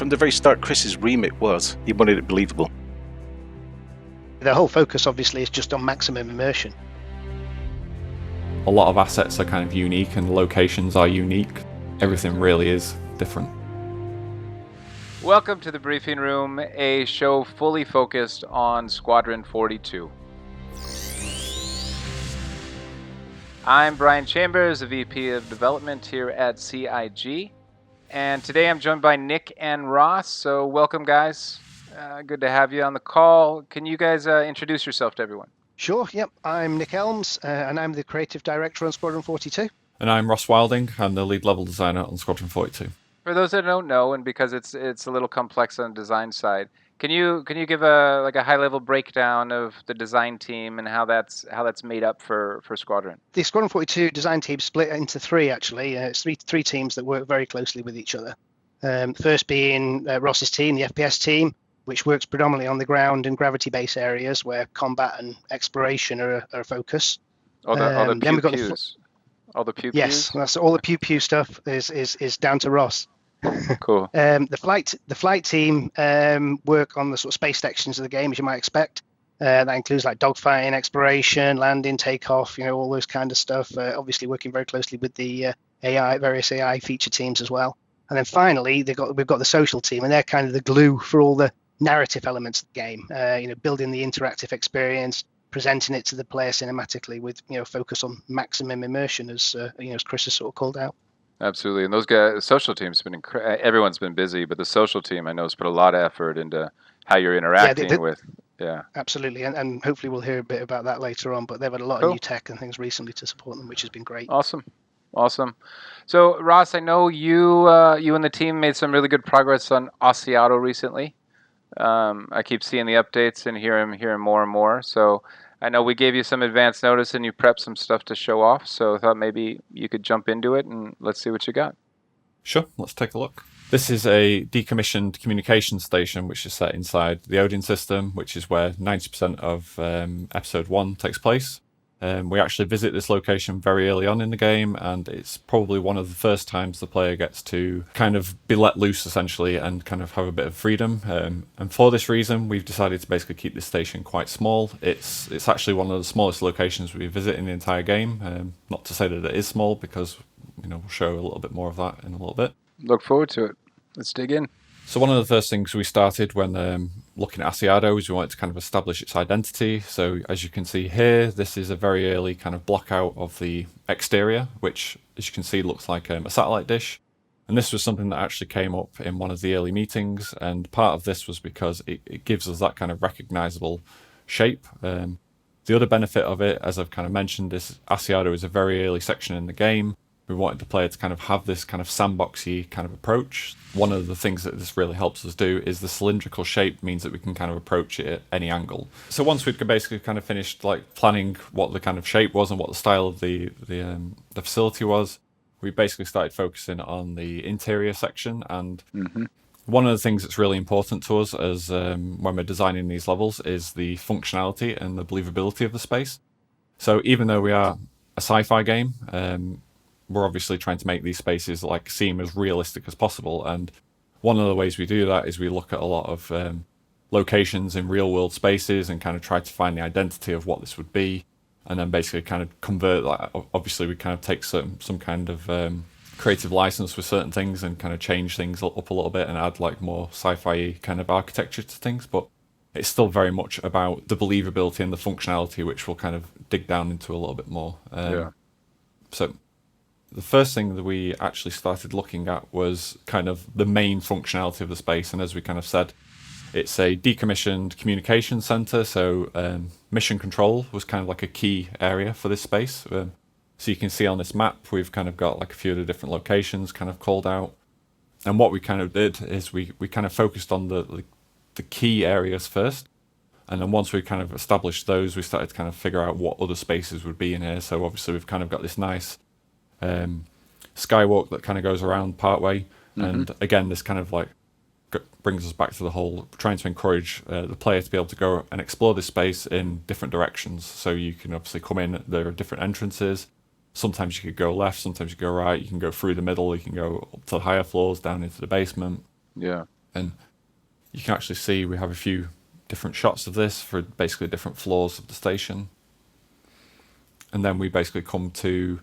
From the very start, Chris's remit was he wanted it believable. The whole focus, obviously, is just on maximum immersion. A lot of assets are kind of unique and locations are unique. Everything really is different. Welcome to the Briefing Room, a show fully focused on Squadron 42. I'm Brian Chambers, the VP of Development here at CIG, and today I'm joined by Nick and Ross, so welcome guys. Good to have you on the call. Can you guys introduce yourself to everyone? Sure, yep. I'm Nick Elms, and I'm the Creative Director on Squadron 42. And I'm Ross Wilding, I'm the Lead Level Designer on Squadron 42. For those that don't know, and because it's a little complex on the design side, can you give a high level breakdown of the design team and how that's made up for Squadron? The Squadron 42 design team split into three actually. It's three teams that work very closely with each other. First being Ross's team, the FPS team, which works predominantly on the ground and gravity base areas where combat and exploration are a focus. All the pew-pews. All the pew-pews? Yes, that's all the pew-pew stuff is down to Ross. Cool. The flight team work on the sort of space sections of the game, as you might expect. That includes like dogfighting, exploration, landing, takeoff, all those kind of stuff. Obviously working very closely with the various AI feature teams as well. And then finally, we've got the social team, and they're kind of the glue for all the narrative elements of the game. Building the interactive experience, presenting it to the player cinematically with focus on maximum immersion, as Chris has sort of called out. Absolutely, and those guys, the social team's been everyone's been busy, but the social team I know has put a lot of effort into how you're interacting with. Yeah, absolutely, and hopefully we'll hear a bit about that later on. But they've had a lot of new tech and things recently to support them, which has been great. Awesome. So Ross, I know you and the team made some really good progress on Aseado recently. I keep seeing the updates and hearing more and more. So I know we gave you some advance notice and you prepped some stuff to show off. So I thought maybe you could jump into it and let's see what you got. Sure, let's take a look. This is a decommissioned communication station which is set inside the Odin system, which is where 90% of Episode 1 takes place. We actually visit this location very early on in the game, and it's probably one of the first times the player gets to kind of be let loose, essentially, and kind of have a bit of freedom. And for this reason, we've decided to basically keep this station quite small. It's actually one of the smallest locations we visit in the entire game. Not to say that it is small, because we'll show a little bit more of that in a little bit. Look forward to it. Let's dig in. So one of the first things we started when looking at Aseado is we wanted to kind of establish its identity. So as you can see here, this is a very early kind of block out of the exterior, which, as you can see, looks like a satellite dish. And this was something that actually came up in one of the early meetings. And part of this was because it gives us that kind of recognizable shape. The other benefit of it, as I've kind of mentioned, is Aseado is a very early section in the game. We wanted the player to kind of have this kind of sandboxy kind of approach. One of the things that this really helps us do is the cylindrical shape means that we can kind of approach it at any angle. So once we'd basically kind of finished like planning what the kind of shape was and what the style of the facility was, we basically started focusing on the interior section. And one of the things that's really important to us as when we're designing these levels is the functionality and the believability of the space. So even though we are a sci-fi game, we're obviously trying to make these spaces seem as realistic as possible. And one of the ways we do that is we look at a lot of locations in real world spaces and kind of try to find the identity of what this would be. And then basically kind of convert that. Obviously we kind of take some kind of creative license with certain things and kind of change things up a little bit and add more sci-fi kind of architecture to things. But it's still very much about the believability and the functionality, which we'll kind of dig down into a little bit more. So the first thing that we actually started looking at was kind of the main functionality of the space. And as we kind of said, it's a decommissioned communication center. So mission control was kind of like a key area for this space. So you can see on this map, we've kind of got a few of the different locations kind of called out. And what we kind of did is we kind of focused on the key areas first. And then once we kind of established those, we started to kind of figure out what other spaces would be in here. So obviously we've kind of got this nice skywalk that kind of goes around partway, and again this kind of brings us back to the whole trying to encourage the player to be able to go and explore this space in different directions. So you can obviously come in, there are different entrances. Sometimes you could go left, sometimes you go right, you can go through the middle, you can go up to the higher floors, down into the basement. Yeah. And you can actually see we have a few different shots of this for basically different floors of the station. And then we basically come to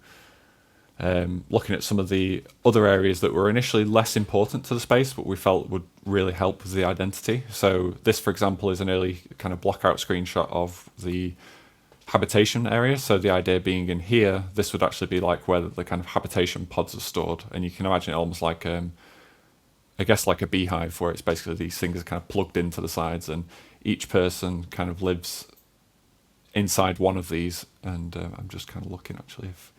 looking at some of the other areas that were initially less important to the space, but we felt would really help with the identity. So this, for example, is an early kind of blockout screenshot of the habitation area. So the idea being in here, this would actually be like where the kind of habitation pods are stored. And you can imagine it almost like, I guess like a beehive, where it's basically these things are kind of plugged into the sides, and each person kind of lives inside one of these. And I'm just kind of looking actually if...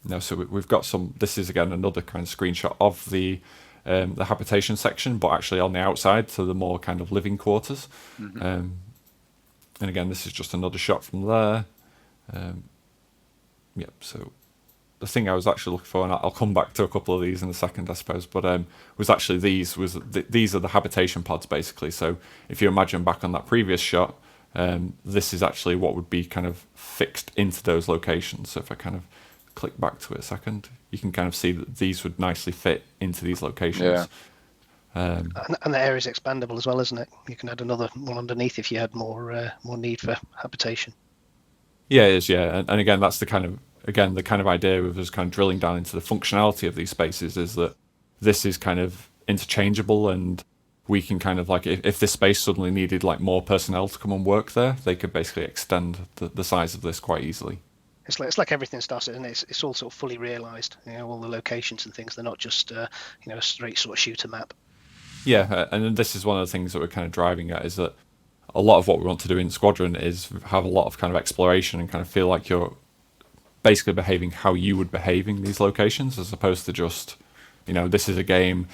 No, so we've got some... This is, again, another kind of screenshot of the habitation section, but actually on the outside, so the more kind of living quarters. Mm-hmm. And again, this is just another shot from there. Yep, so the thing I was actually looking for, and I'll come back to a couple of these in a second, I suppose, but was actually these are the habitation pods, basically. So if you imagine back on that previous shot, this is actually what would be kind of fixed into those locations. So if I kind of click back to it a second, you can kind of see that these would nicely fit into these locations. Yeah. And the area is expandable as well, isn't it? You can add another one underneath if you had more need for habitation. Yeah, it is. Yeah, and again, that's the kind of idea of us kind of drilling down into the functionality of these spaces is that this is kind of interchangeable, and we can kind of like if this space suddenly needed like more personnel to come and work there, they could basically extend the size of this quite easily. It's like everything starts, isn't it? It's all sort of fully realised. All the locations and things. They're not just a straight sort of shooter map. Yeah, and this is one of the things that we're kind of driving at, is that a lot of what we want to do in Squadron is have a lot of kind of exploration and kind of feel like you're basically behaving how you would behave in these locations, as opposed to just, this is a game.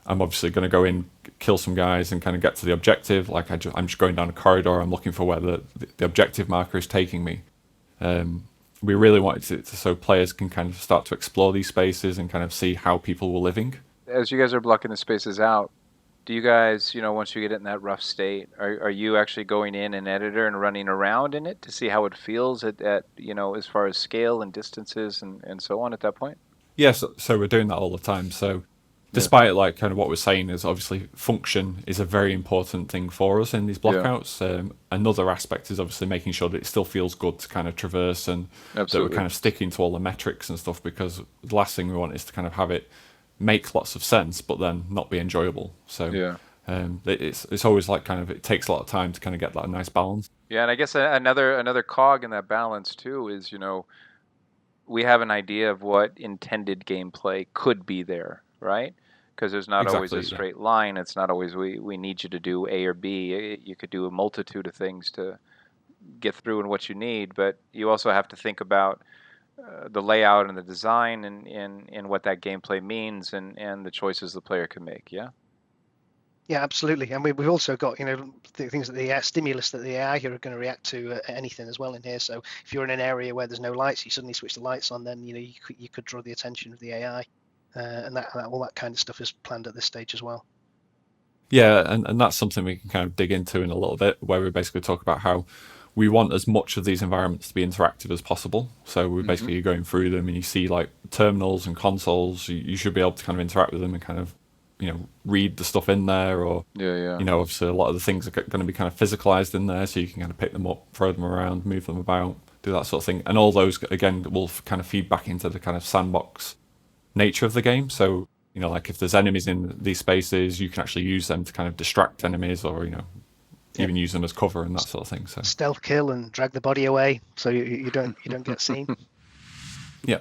I'm obviously going to go in, kill some guys, and kind of get to the objective. Like I'm just going down a corridor. I'm looking for where the objective marker is taking me. We really wanted it so players can kind of start to explore these spaces and kind of see how people were living. As you guys are blocking the spaces out, do you guys, once you get it in that rough state, are you actually going in an editor and running around in it to see how it feels at as far as scale and distances and so on at that point? Yes, so we're doing that all the time. So despite like kind of what we're saying is obviously function is a very important thing for us in these blockouts. Yeah. Another aspect is obviously making sure that it still feels good to kind of traverse, and that we're kind of sticking to all the metrics and stuff, because the last thing we want is to kind of have it make lots of sense but then not be enjoyable. So it's always like kind of, it takes a lot of time to kind of get that nice balance. Yeah, and I guess another cog in that balance too is, we have an idea of what intended gameplay could be there, right? Because there's not always a straight line. It's not always we need you to do A or B. You could do a multitude of things to get through and what you need, but you also have to think about the layout and the design and what that gameplay means and the choices the player can make. Yeah. Yeah, absolutely. And we've also got, things that the stimulus that the AI are going to react to anything as well in here. So if you're in an area where there's no lights, you suddenly switch the lights on, then you could draw the attention of the AI, and that all that kind of stuff is planned at this stage as well. Yeah, and that's something we can kind of dig into in a little bit, where we basically talk about how we want as much of these environments to be interactive as possible. So we're basically going through them, and you see like terminals and consoles. You should be able to kind of interact with them and kind of read the stuff in there, or obviously a lot of the things are going to be kind of physicalized in there, so you can kind of pick them up, throw them around, move them about, do that sort of thing. And all those again will kind of feed back into the kind of sandbox nature of the game. So like if there's enemies in these spaces, you can actually use them to kind of distract enemies, or even use them as cover and that sort of thing. So stealth kill and drag the body away so you don't get seen. Yeah.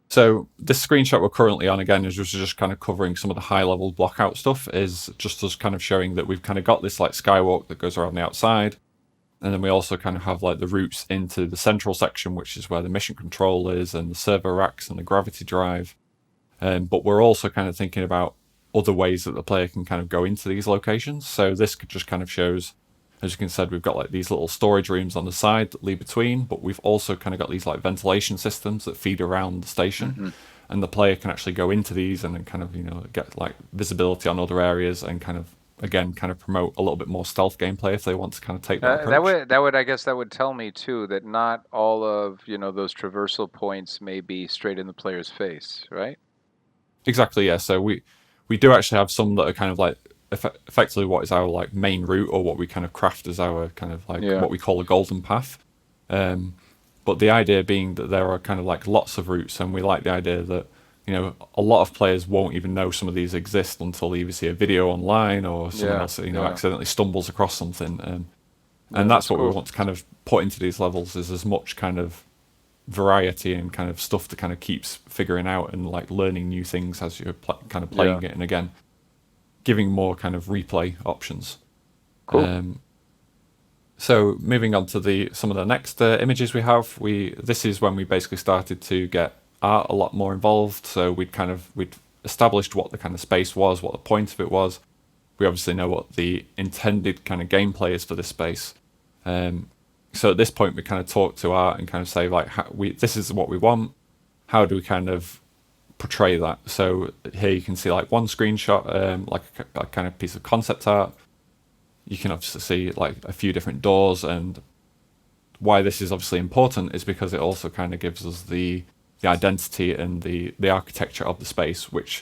So this screenshot we're currently on, again, is just kind of covering some of the high-level blockout stuff, is just us kind of showing that we've kind of got this like skywalk that goes around the outside, and then we also kind of have like the routes into the central section, which is where the mission control is, and the server racks and the gravity drive. But we're also kind of thinking about other ways that the player can kind of go into these locations. So this just kind of shows, as you can see, we've got like these little storage rooms on the side that lead between, but we've also kind of got these like ventilation systems that feed around the station, and the player can actually go into these and then kind of get like visibility on other areas, and kind of again kind of promote a little bit more stealth gameplay if they want to kind of take that approach. That would tell me too that not all of those traversal points may be straight in the player's face, right? Exactly, yeah. So we We do actually have some that are kind of like effectively what is our like main route, or what we kind of craft as our kind of like what we call a golden path. But the idea being that there are kind of like lots of routes, and we like the idea that, you know, a lot of players won't even know some of these exist until they either see a video online or someone else, you know, accidentally stumbles across something. And that's what we want to kind of put into these levels, is as much kind of variety and kind of stuff that kind of keeps figuring out and like learning new things as you're kind of playing it, and again, giving more kind of replay options. Cool. So moving on to some of the next images we have, this is when we basically started to get art a lot more involved. So we'd established what the kind of space was, what the point of it was. We obviously know what the intended kind of gameplay is for this space. So at this point, we kind of talk to art and kind of say, like, this is what we want. How do we kind of portray that? So here you can see like one screenshot, like a kind of piece of concept art. You can obviously see like a few different doors, and why this is obviously important is because it also kind of gives us the identity and the architecture of the space, which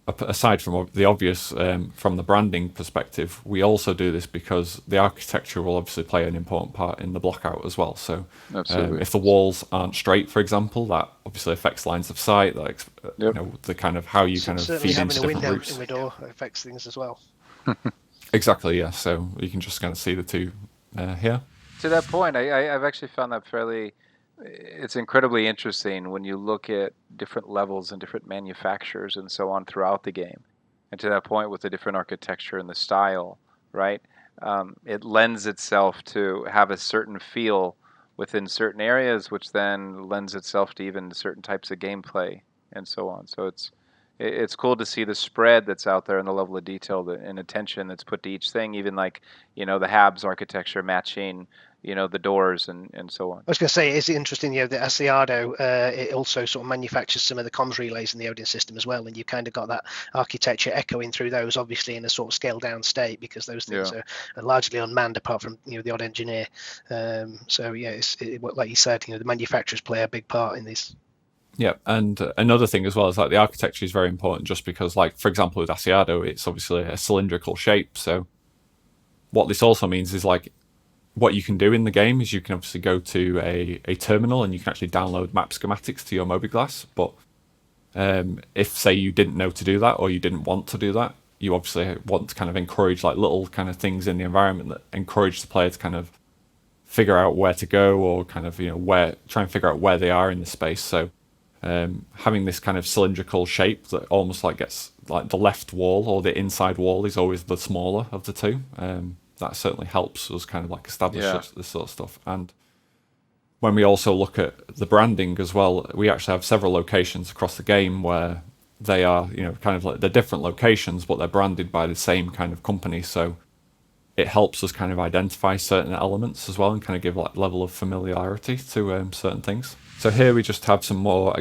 aside from the obvious, from the branding perspective, we also do this because the architecture will obviously play an important part in the blockout as well. So if the walls aren't straight, for example, that obviously affects lines of sight, like you know, the kind of how you kind of feed into different routes. In the door affects things as well. Exactly, yeah. So you can just kind of see the two here. To that point, I've actually found that it's incredibly interesting when you look at different levels and different manufacturers and so on throughout the game. And to that point, with the different architecture and the style, right? It lends itself to have a certain feel within certain areas, which then lends itself to even certain types of gameplay and so on. So it's cool to see the spread that's out there and the level of detail and attention that's put to each thing, even like, you know, the Habs architecture matching, you know, the doors and so on. I was going to say, it's interesting, you know, the Aseado, it also sort of manufactures some of the comms relays in the Odin system as well, and you kind of got that architecture echoing through those, obviously in a sort of scaled down state, because those things are largely unmanned apart from, you know, the odd engineer. So yeah, like you said, you know, the manufacturers play a big part in these. Yeah, and another thing as well is like the architecture is very important, just because, like, for example, with Aseado, it's obviously a cylindrical shape. So what this also means is, like, what you can do in the game is you can obviously go to a terminal and you can actually download map schematics to your mobiGlas. But if, say, you didn't know to do that, or you didn't want to do that, you obviously want to kind of encourage like little kind of things in the environment that encourage the player to kind of figure out where to go, or kind of, you know, try and figure out where they are in the space. So having this kind of cylindrical shape that almost like gets like the left wall or the inside wall is always the smaller of the two. That certainly helps us kind of like establish this sort of stuff. And when we also look at the branding as well, we actually have several locations across the game where they are, you know, kind of like they're different locations, but they're branded by the same kind of company. So it helps us kind of identify certain elements as well, and kind of give like level of familiarity to certain things. So here we just have some more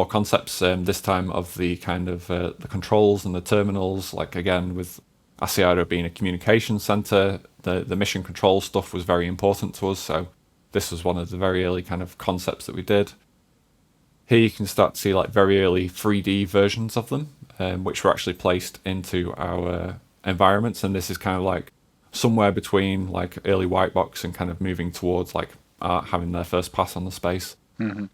concepts, this time of the kind of the controls and the terminals, like again with Aseado being a communication center, the mission control stuff was very important to us. So this was one of the very early kind of concepts that we did. Here you can start to see like very early 3D versions of them, which were actually placed into our environments. And this is kind of like somewhere between like early white box and kind of moving towards like art having their first pass on the space. Mm-hmm.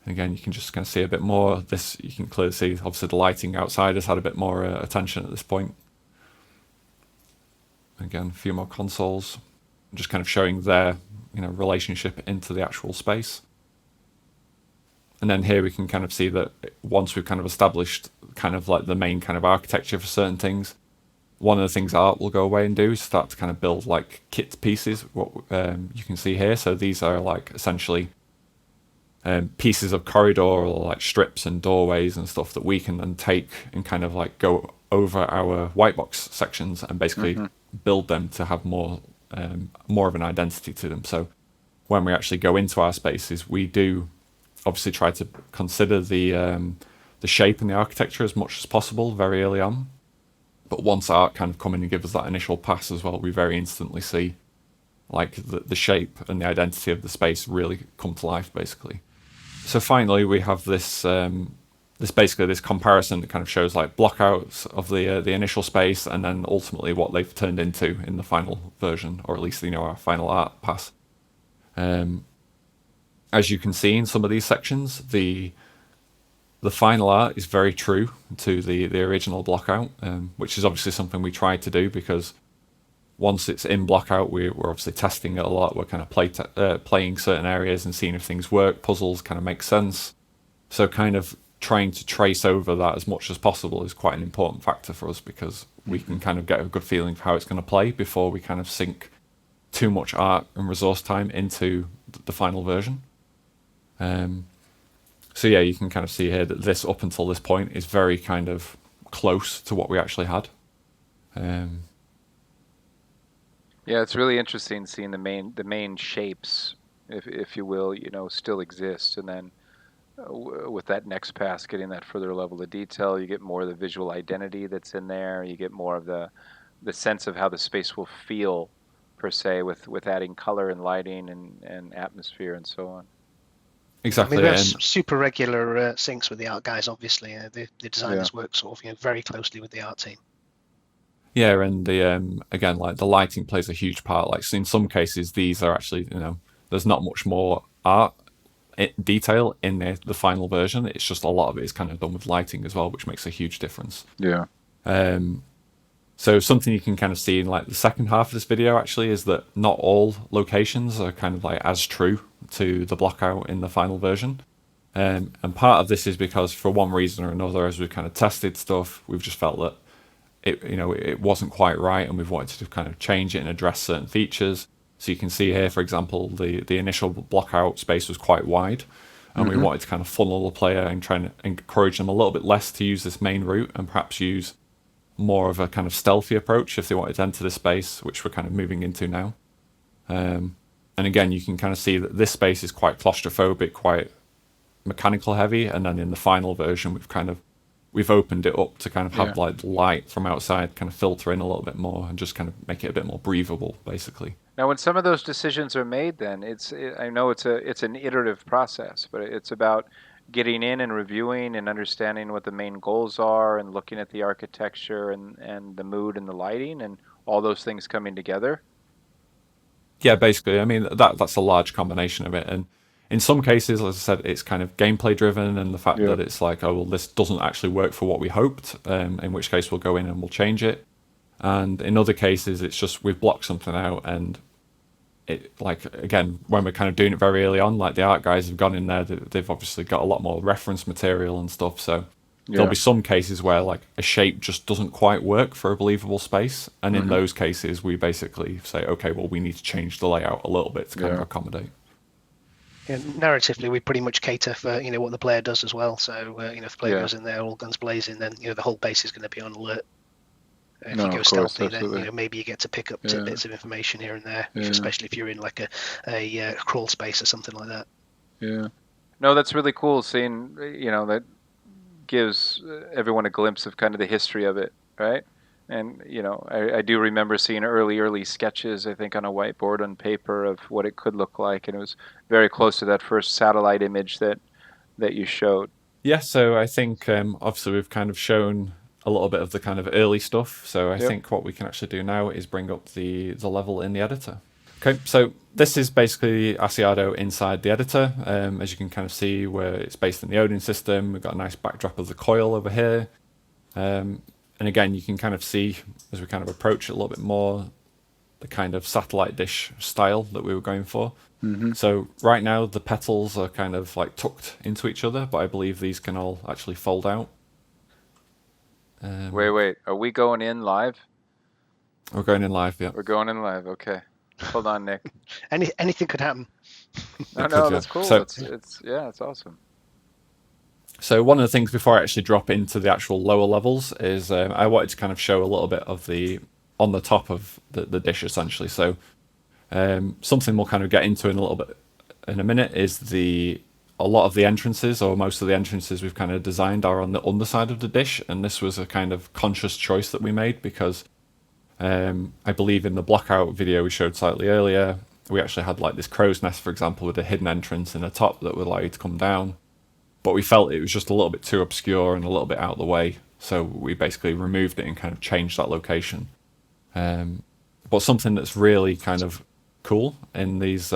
Again, you can just kind of see a bit more. This you can clearly see. Obviously, the lighting outside has had a bit more attention at this point. Again, a few more consoles, just kind of showing their, you know, relationship into the actual space. And then here we can kind of see that once we've kind of established kind of like the main kind of architecture for certain things, one of the things art will go away and do is start to kind of build like kit pieces. What you can see here. So these are like essentially pieces of corridor or like strips and doorways and stuff that we can then take and kind of like go over our white box sections and basically build them to have more of an identity to them. So when we actually go into our spaces, we do obviously try to consider the shape and the architecture as much as possible very early on. But once art kind of come in and give us that initial pass as well, we very instantly see like the shape and the identity of the space really come to life, basically. So finally, we have this there's basically this comparison that kind of shows like blockouts of the initial space, and then ultimately what they've turned into in the final version, or at least our final art pass. As you can see in some of these sections, the final art is very true to the original blockout, which is obviously something we tried to do, because once it's in blockout, we're obviously testing it a lot. We're kind of playing certain areas and seeing if things work, puzzles kind of make sense. So kind of trying to trace over that as much as possible is quite an important factor for us, because we can kind of get a good feeling for how it's going to play before we kind of sink too much art and resource time into the final version. So yeah, you can kind of see here that this, up until this point, is very kind of close to what we actually had. Yeah, it's really interesting seeing the main shapes, if you will, still exist, and then with that next pass, getting that further level of detail, you get more of the visual identity that's in there. You get more of the sense of how the space will feel, per se, with adding color and lighting and atmosphere and so on. Exactly. I mean, we have super regular syncs with the art guys, obviously. The designers work sort of very closely with the art team. Yeah, and the again, like the lighting plays a huge part. Like, so in some cases, these are actually, there's not much more art detail in the final version. It's just a lot of it is kind of done with lighting as well, which makes a huge difference. Yeah. So something you can kind of see in like the second half of this video actually is that not all locations are kind of like as true to the blockout in the final version. And part of this is because, for one reason or another, as we've kind of tested stuff, we've just felt that it wasn't quite right, and we've wanted to kind of change it and address certain features. So you can see here, for example, the initial blockout space was quite wide, and we wanted to kind of funnel the player and try and encourage them a little bit less to use this main route, and perhaps use more of a kind of stealthy approach if they wanted to enter this space, which we're kind of moving into now. And again, you can kind of see that this space is quite claustrophobic, quite mechanical heavy, and then in the final version we've opened it up to kind of have like light from outside kind of filter in a little bit more and just kind of make it a bit more breathable, basically. Now, when some of those decisions are made, then I know it's an iterative process, but it's about getting in and reviewing and understanding what the main goals are, and looking at the architecture and the mood and the lighting and all those things coming together. Yeah, basically. I mean, that's a large combination of it. And in some cases, as I said, it's kind of gameplay driven, and the fact that it's like, oh, well, this doesn't actually work for what we hoped, in which case we'll go in and we'll change it. And in other cases, it's just we've blocked something out, and it, like, again, when we're kind of doing it very early on, like the art guys have gone in there, they've obviously got a lot more reference material and stuff, so there'll be some cases where like a shape just doesn't quite work for a believable space, and in those cases we basically say, okay, well, we need to change the layout a little bit to kind of accommodate. Yeah, narratively, we pretty much cater for what the player does as well. So if the player goes in there all guns blazing, then the whole base is going to be on alert. If you go stealthy, then maybe you get to pick up tidbits of information here and there, especially if you're in like a crawl space or something like that. Yeah. No, that's really cool. Seeing that gives everyone a glimpse of kind of the history of it, right? And I do remember seeing early sketches, I think, on a whiteboard on paper of what it could look like, and it was very close to that first satellite image that you showed. Yeah, so I think obviously we've kind of shown a little bit of the kind of early stuff. So I think what we can actually do now is bring up the level in the editor. Okay, so this is basically Aseado inside the editor. As you can kind of see, where it's based in the Odin system, we've got a nice backdrop of the coil over here. And again, you can kind of see, as we kind of approach it a little bit more, the kind of satellite dish style that we were going for. So right now, the petals are kind of like tucked into each other, but I believe these can all actually fold out. Wait. Are we going in live? We're going in live, yeah. We're going in live, okay. Hold on, Nick. Anything could happen. No, that's cool. So, it's awesome. So one of the things before I actually drop into the actual lower levels is I wanted to kind of show a little bit of on the top of the dish, essentially. So something we'll kind of get into in a little bit in a minute is a lot of the entrances, or most of the entrances we've kind of designed, are on the underside of the dish, and this was a kind of conscious choice that we made because I believe in the blockout video we showed slightly earlier, we actually had like this crow's nest, for example, with a hidden entrance in the top that would allow you to come down. but we felt it was just a little bit too obscure and a little bit out of the way, so we basically removed it and kind of changed that location. But something that's really kind of cool in these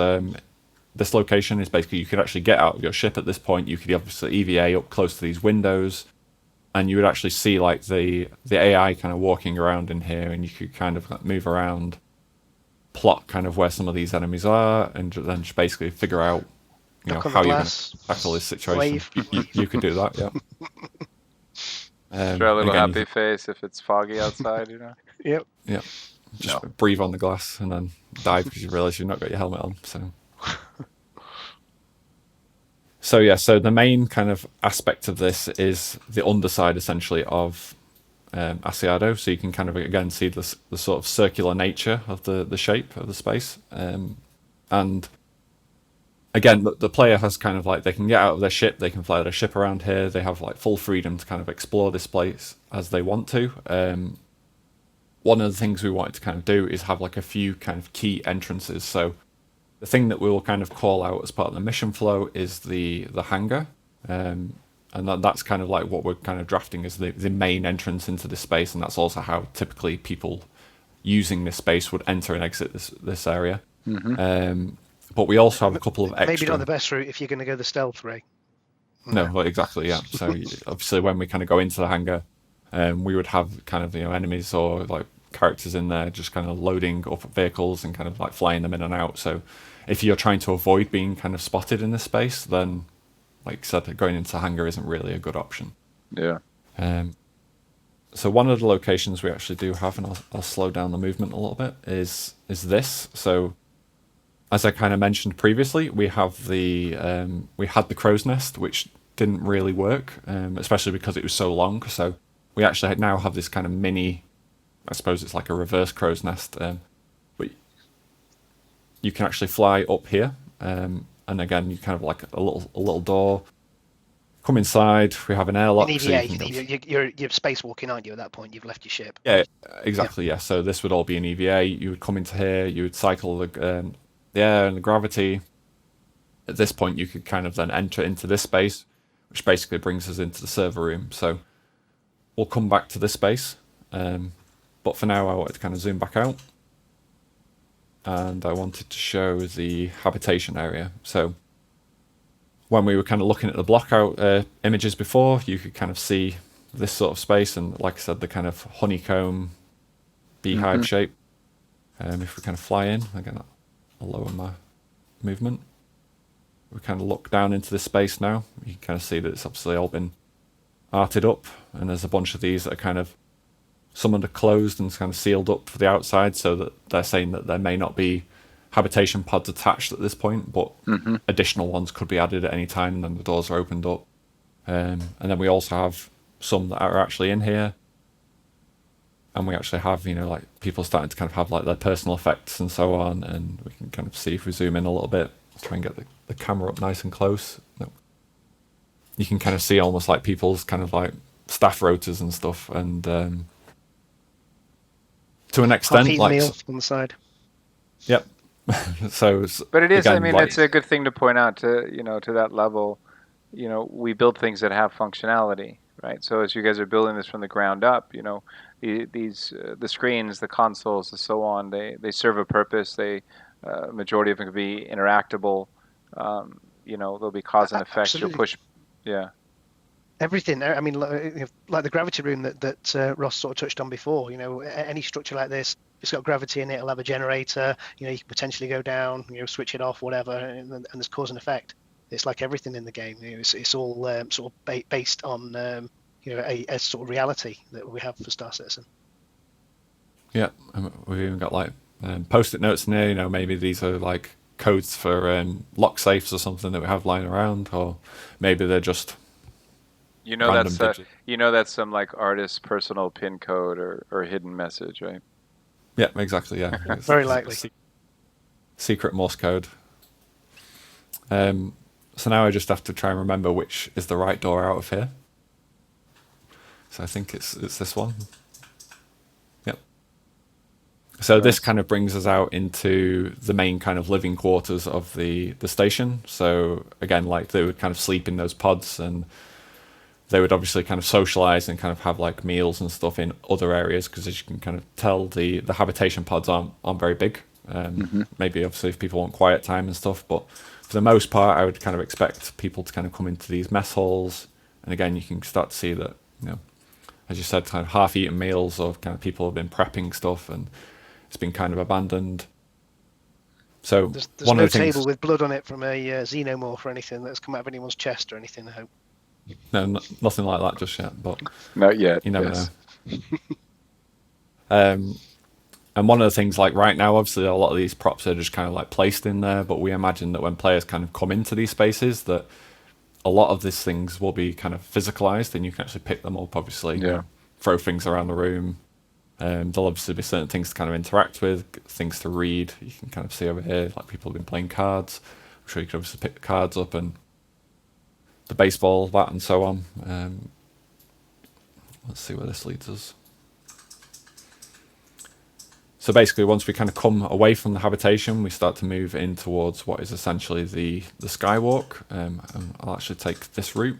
this location is basically you could actually get out of your ship at this point. You could obviously EVA up close to these windows, and you would actually see like the AI kind of walking around in here, and you could kind of like move around, plot kind of where some of these enemies are, and then just basically figure out how you're going to tackle this situation. You could do that, yeah. Draw a little again, happy face if it's foggy outside, Yep. Yeah. Just breathe on the glass and then dive because you realise you've not got your helmet on. So the main kind of aspect of this is the underside, essentially, of Aseado. So you can kind of, again, see the sort of circular nature of the shape of the space. And again, the player has kind of like, they can get out of their ship, they can fly their ship around here, they have like full freedom to kind of explore this place as they want to. One of the things we wanted to kind of do is have like a few kind of key entrances. So the thing that we will kind of call out as part of the mission flow is the hangar. And that's kind of like what we're kind of drafting as the main entrance into this space. And that's also how typically people using this space would enter and exit this area. But we also have a couple of extra... Maybe not the best route if you're going to go the stealth way. No, well, exactly, yeah. So obviously when we kind of go into the hangar, we would have kind of enemies or like characters in there just kind of loading up vehicles and kind of like flying them in and out. So if you're trying to avoid being kind of spotted in this space, then like I said, going into the hangar isn't really a good option. Yeah. So one of the locations we actually do have, and I'll slow down the movement a little bit, is this. So as I kind of mentioned previously, we have we had the crow's nest, which didn't really work, especially because it was so long. So we actually now have this kind of mini, I suppose it's like a reverse crow's nest, but you can actually fly up here, and again you kind of like a little door. Come inside. We have an airlock. An EVA. You're spacewalking, aren't you? At that point, you've left your ship. Yeah, exactly. Yeah. So this would all be an EVA. You would come into here. You would cycle the air and the gravity. At this point, you could kind of then enter into this space, which basically brings us into the server room. So we'll come back to this space. But for now, I wanted to kind of zoom back out. And I wanted to show the habitation area. So when we were kind of looking at the blockout images before, you could kind of see this sort of space. And like I said, the kind of honeycomb beehive shape. If we kind of fly in, again, I'll lower my movement. We kind of look down into this space now. You can kind of see that it's obviously all been arted up. And there's a bunch of these that are kind of, some are closed and kind of sealed up for the outside, so that they're saying that there may not be habitation pods attached at this point, but additional ones could be added at any time, and then the doors are opened up. And then we also have some that are actually in here, and we actually have, like people starting to kind of have like their personal effects and so on, and we can kind of see if we zoom in a little bit, try and get the camera up nice and close. You can kind of see almost like people's kind of like staff rotors and stuff, and to an extent, like meal on the side. Yep. So, but it is. Again, I mean, it's a good thing to point out to to that level. We build things that have functionality, right? So as you guys are building this from the ground up, the screens, the consoles, and so on, they serve a purpose. Majority of them can be interactable. There'll be cause and effect. Absolutely. You'll push. Yeah. Everything. I mean, like the gravity room that Ross sort of touched on before. Any structure like this, it's got gravity in it. It'll have a generator. You can potentially go down. Switch it off, whatever, and there's cause and effect. It's like everything in the game. It's all sort of based on a sort of reality that we have for Star Citizen. Yeah, we've even got like post-it notes in there. Maybe these are like codes for lock safes or something that we have lying around, or maybe they're just. That's some like artist's personal pin code or hidden message, right? Yeah, exactly. Yeah, Very likely. Secret Morse code. So now I just have to try and remember which is the right door out of here. So I think it's this one. Yep. So this kind of brings us out into the main kind of living quarters of the station. So again, like they would kind of sleep in those pods, and they would obviously kind of socialize and kind of have like meals and stuff in other areas, because as you can kind of tell, the habitation pods aren't very big. Maybe obviously if people want quiet time and stuff, but for the most part, I would kind of expect people to kind of come into these mess halls. And again, you can start to see that, you know, as you said, kind of half-eaten meals, or kind of people have been prepping stuff and it's been kind of abandoned. So there's one no of the things, table with blood on it from a xenomorph or anything that's come out of anyone's chest or anything, I hope. no, nothing like that just yet, but Not yet. you never know. And one of the things, like right now, obviously a lot of these props are just kind of like placed in there, but we imagine that when players kind of come into these spaces, that a lot of these things will be kind of physicalized, and you can actually pick them up, obviously, throw things around the room. There'll obviously be certain things to kind of interact with, things to read. You can kind of see over here, like people have been playing cards. I'm sure you can obviously pick the cards up, and the baseball bat and so on. Let's see where this leads us. So basically, once we kind of come away from the habitation, we start to move in towards what is essentially the skywalk. And I'll actually take this route.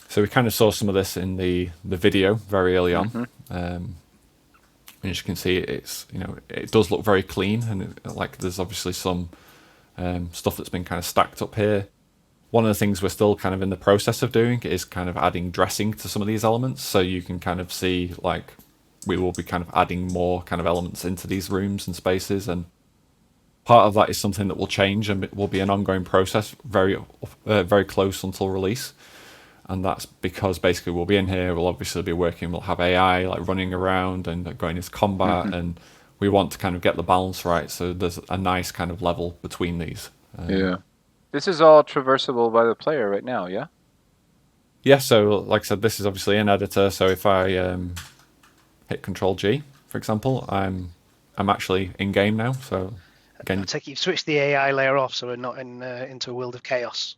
So we kind of saw some of this in the video very early on. And as you can see, it's, you know, it does look very clean, and like there's obviously some stuff that's been kind of stacked up here. One of the things we're still kind of in the process of doing is kind of adding dressing to some of these elements, so you can kind of see, like, we will be kind of adding more kind of elements into these rooms and spaces, and part of that is something that will change, and it will be an ongoing process, very close until release. And that's because basically we'll be in here, we'll obviously be working, we'll have AI like running around and going into combat, and we want to kind of get the balance right, so there's a nice kind of level between these. This is all traversable by the player right now, yeah? Yeah, so like I said, this is obviously an editor, so if I hit Control G, for example, I'm actually in game now. So again, I take it you've switched the AI layer off, so we're not into a world of chaos.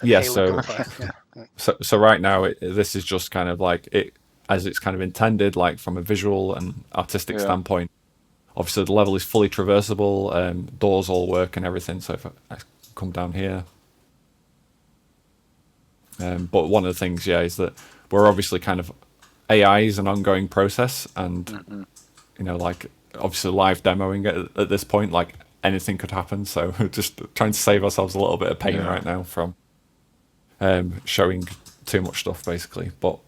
Yeah, so right now this is just kind of like it as it's kind of intended, like from a visual and artistic standpoint. Obviously, the level is fully traversable, doors all work and everything. So if I come down here, but one of the things, is that we're obviously kind of AI is an ongoing process, and you know, like obviously live demoing at this point, like anything could happen. So we're just trying to save ourselves a little bit of pain right now from showing too much stuff, basically. But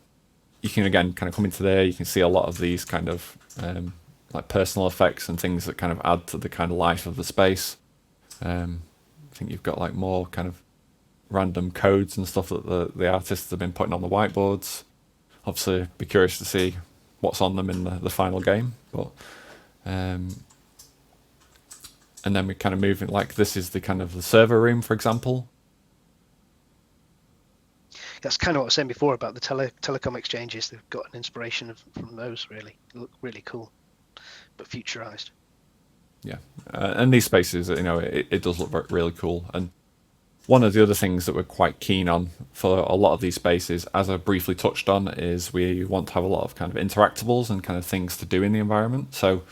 you can again kind of come into there. You can see a lot of these kind of like personal effects and things that kind of add to the kind of life of the space. I think you've got like more kind of random codes and stuff that the artists have been putting on the whiteboards. Obviously, be curious to see what's on them in the final game. But and then we kind of move in, like this is the kind of the server room, for example. That's kind of what I was saying before about the telecom exchanges. They've got an inspiration from those, really. They look really cool, but futurized. Yeah, and these spaces, you know, it does look really cool. And one of the other things that we're quite keen on for a lot of these spaces, as I briefly touched on, is we want to have a lot of kind of interactables and kind of things to do in the environment. So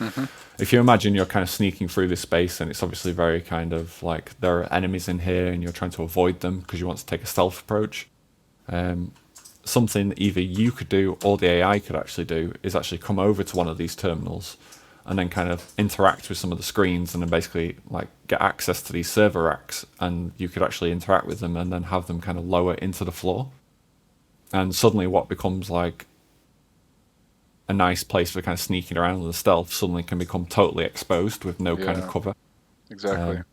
if you imagine you're kind of sneaking through this space, and it's obviously very kind of like there are enemies in here and you're trying to avoid them because you want to take a stealth approach. Something either you could do or the AI could actually do is actually come over to one of these terminals and then kind of interact with some of the screens, and then basically like get access to these server racks, and you could actually interact with them and then have them kind of lower into the floor. And suddenly what becomes like a nice place for kind of sneaking around and stealth suddenly can become totally exposed with no kind of cover. Exactly.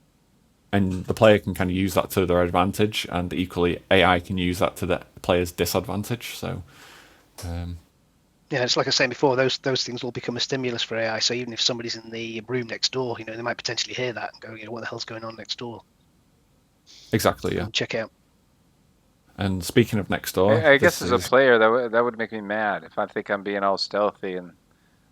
And the player can kind of use that to their advantage, and equally AI can use that to the player's disadvantage. So yeah, it's like I was saying before, those things will become a stimulus for AI. So even if somebody's in the room next door, you know, they might potentially hear that and go, you know, what the hell's going on next door? Exactly, yeah. And check out. And speaking of next door, I guess as a player, that would make me mad if I think I'm being all stealthy and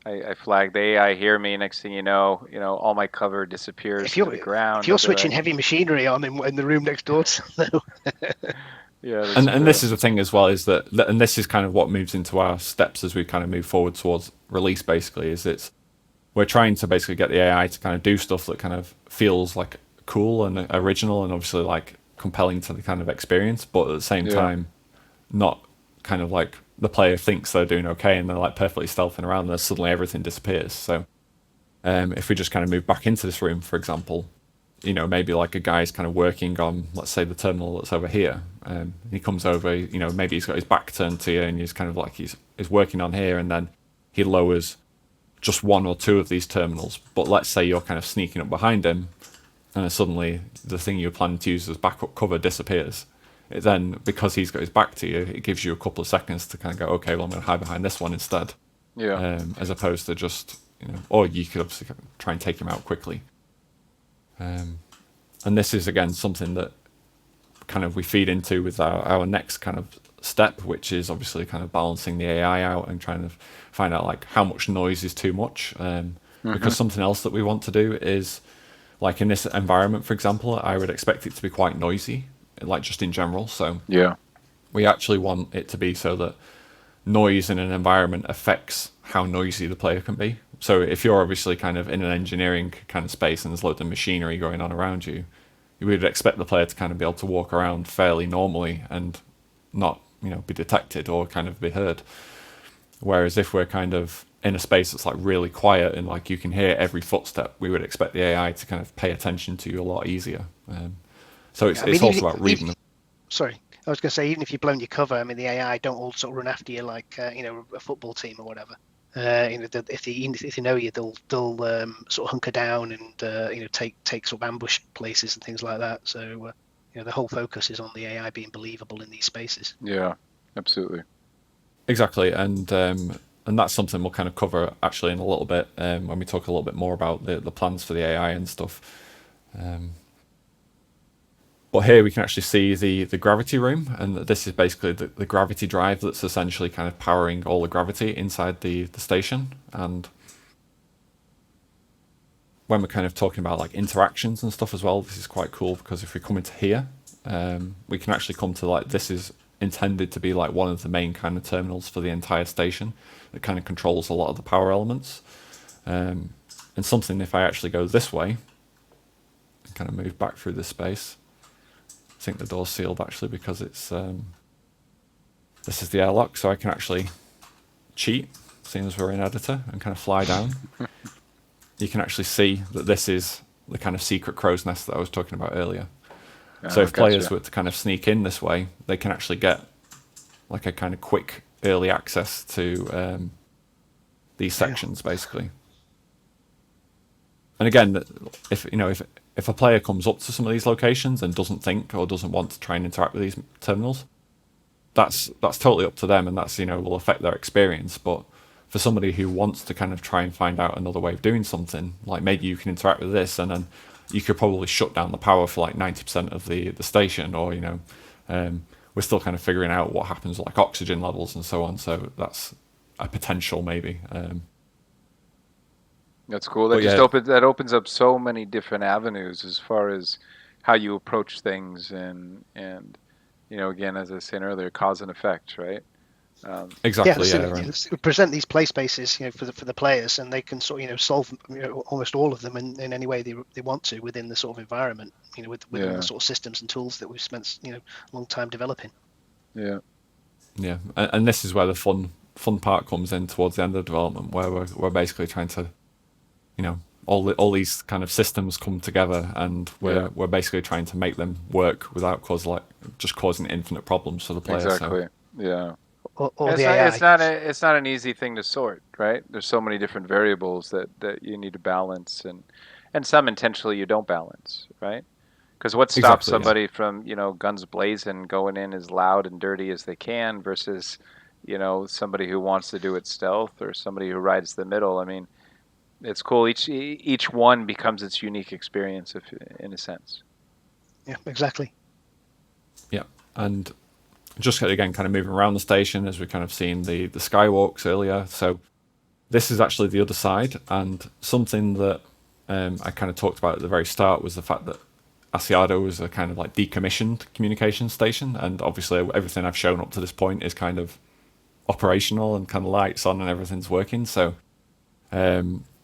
I flag the AI, hear me. Next thing you know, all my cover disappears to the ground. If you're switching heavy machinery on in the room next door, yeah, and this is the thing as well, is that, and this is kind of what moves into our steps as we kind of move forward towards release. Basically, is it's we're trying to basically get the AI to kind of do stuff that kind of feels like cool and original and obviously like compelling to the kind of experience, but at the same time, not kind of like the player thinks they're doing okay and they're like perfectly stealthing around and then suddenly everything disappears. So if we just kind of move back into this room, for example, you know, maybe like a guy's kind of working on, let's say, the terminal that's over here. He comes over, you know, maybe he's got his back turned to you and he's kind of like he's working on here, and then he lowers just one or two of these terminals. But let's say you're kind of sneaking up behind him, and then suddenly the thing you're planning to use as backup cover disappears. It then, because he's got his back to you, it gives you a couple of seconds to kind of go, okay, well, I'm going to hide behind this one instead. Yeah. As opposed to just, you know, or you could obviously try and take him out quickly. And this is, again, something that kind of we feed into with our next kind of step, which is obviously kind of balancing the AI out and trying to find out like how much noise is too much. Because something else that we want to do is, like in this environment, for example, I would expect it to be quite noisy, like just in general. So we actually want it to be so that noise in an environment affects how noisy the player can be. So if you're obviously kind of in an engineering kind of space and there's loads of machinery going on around you, you would expect the player to kind of be able to walk around fairly normally and not, you know, be detected or kind of be heard. Whereas if we're kind of in a space that's like really quiet and like you can hear every footstep, we would expect the AI to kind of pay attention to you a lot easier. So it's also about reading them. Sorry, I was going to say, even if you've blown your cover, I mean, the AI don't all sort of run after you like, you know, a football team or whatever. You know, if they know you, they'll sort of hunker down and you know, take sort of ambush places and things like that. So you know, the whole focus is on the AI being believable in these spaces. Yeah, absolutely. Exactly, and that's something we'll kind of cover actually in a little bit when we talk a little bit more about the plans for the AI and stuff. But here we can actually see the gravity room, and this is basically the gravity drive that's essentially kind of powering all the gravity inside the station. And when we're kind of talking about like interactions and stuff as well, this is quite cool because if we come into here, we can actually come to like, this is intended to be like one of the main kind of terminals for the entire station that kind of controls a lot of the power elements. And something, if I actually go this way and kind of move back through this space, I think the door's sealed actually because it's this is the airlock, so I can actually cheat, seeing as we're in editor, and kind of fly down. You can actually see that this is the kind of secret crow's nest that I was talking about earlier. So if players were to kind of sneak in this way, they can actually get like a kind of quick early access to these sections, basically. And again, if a player comes up to some of these locations and doesn't think or doesn't want to try and interact with these terminals, that's totally up to them, and that's, you know, will affect their experience. But for somebody who wants to kind of try and find out another way of doing something, like maybe you can interact with this and then you could probably shut down the power for like 90% of the station, or, you know, we're still kind of figuring out what happens with like oxygen levels and so on. So that's a potential maybe. That's cool. That opens up so many different avenues as far as how you approach things, and you know, again, as I was saying earlier, cause and effect, right? Exactly. Right. Present these play spaces, you know, for the players, and they can sort of, you know, solve, you know, almost all of them in any way they want to within the sort of environment, you know, within the sort of systems and tools that we've spent, you know, a long time developing. Yeah, and this is where the fun part comes in towards the end of development, where we're basically trying to, you know, all these kind of systems come together, and we're basically trying to make them work without causing infinite problems for the player. Exactly. So. Yeah. Or it's not an easy thing to sort, right? There's so many different variables that you need to balance, and some intentionally you don't balance, right? Because what stops somebody from, you know, guns blazing, going in as loud and dirty as they can versus, you know, somebody who wants to do it stealth, or somebody who rides the middle. I mean, it's cool. Each one becomes its unique experience, in a sense. Yeah, exactly. Yeah, and just again, kind of moving around the station as we kind of seen the skywalks earlier. So this is actually the other side, and something that I kind of talked about at the very start was the fact that Aseado was a kind of like decommissioned communication station, and obviously everything I've shown up to this point is kind of operational and kind of lights on and everything's working. So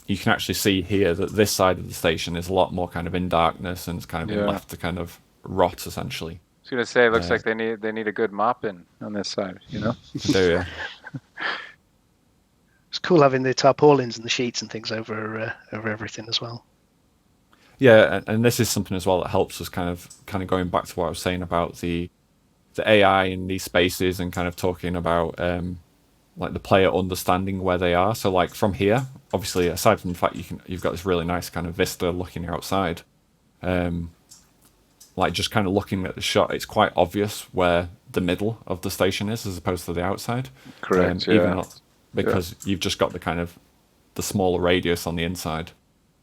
you can actually see here that this side of the station is a lot more kind of in darkness and it's kind of been left to kind of rot essentially. I was gonna say, it looks like they need a good mopping on this side, you know. Do you? It's cool having the tarpaulins and the sheets and things over everything as well. Yeah, and this is something as well that helps us kind of going back to what I was saying about the AI in these spaces and kind of talking about like the player understanding where they are. So like from here, obviously, aside from the fact you've got this really nice kind of vista looking outside, like just kind of looking at the shot, it's quite obvious where the middle of the station is as opposed to the outside. Correct. Even because you've just got the kind of the smaller radius on the inside.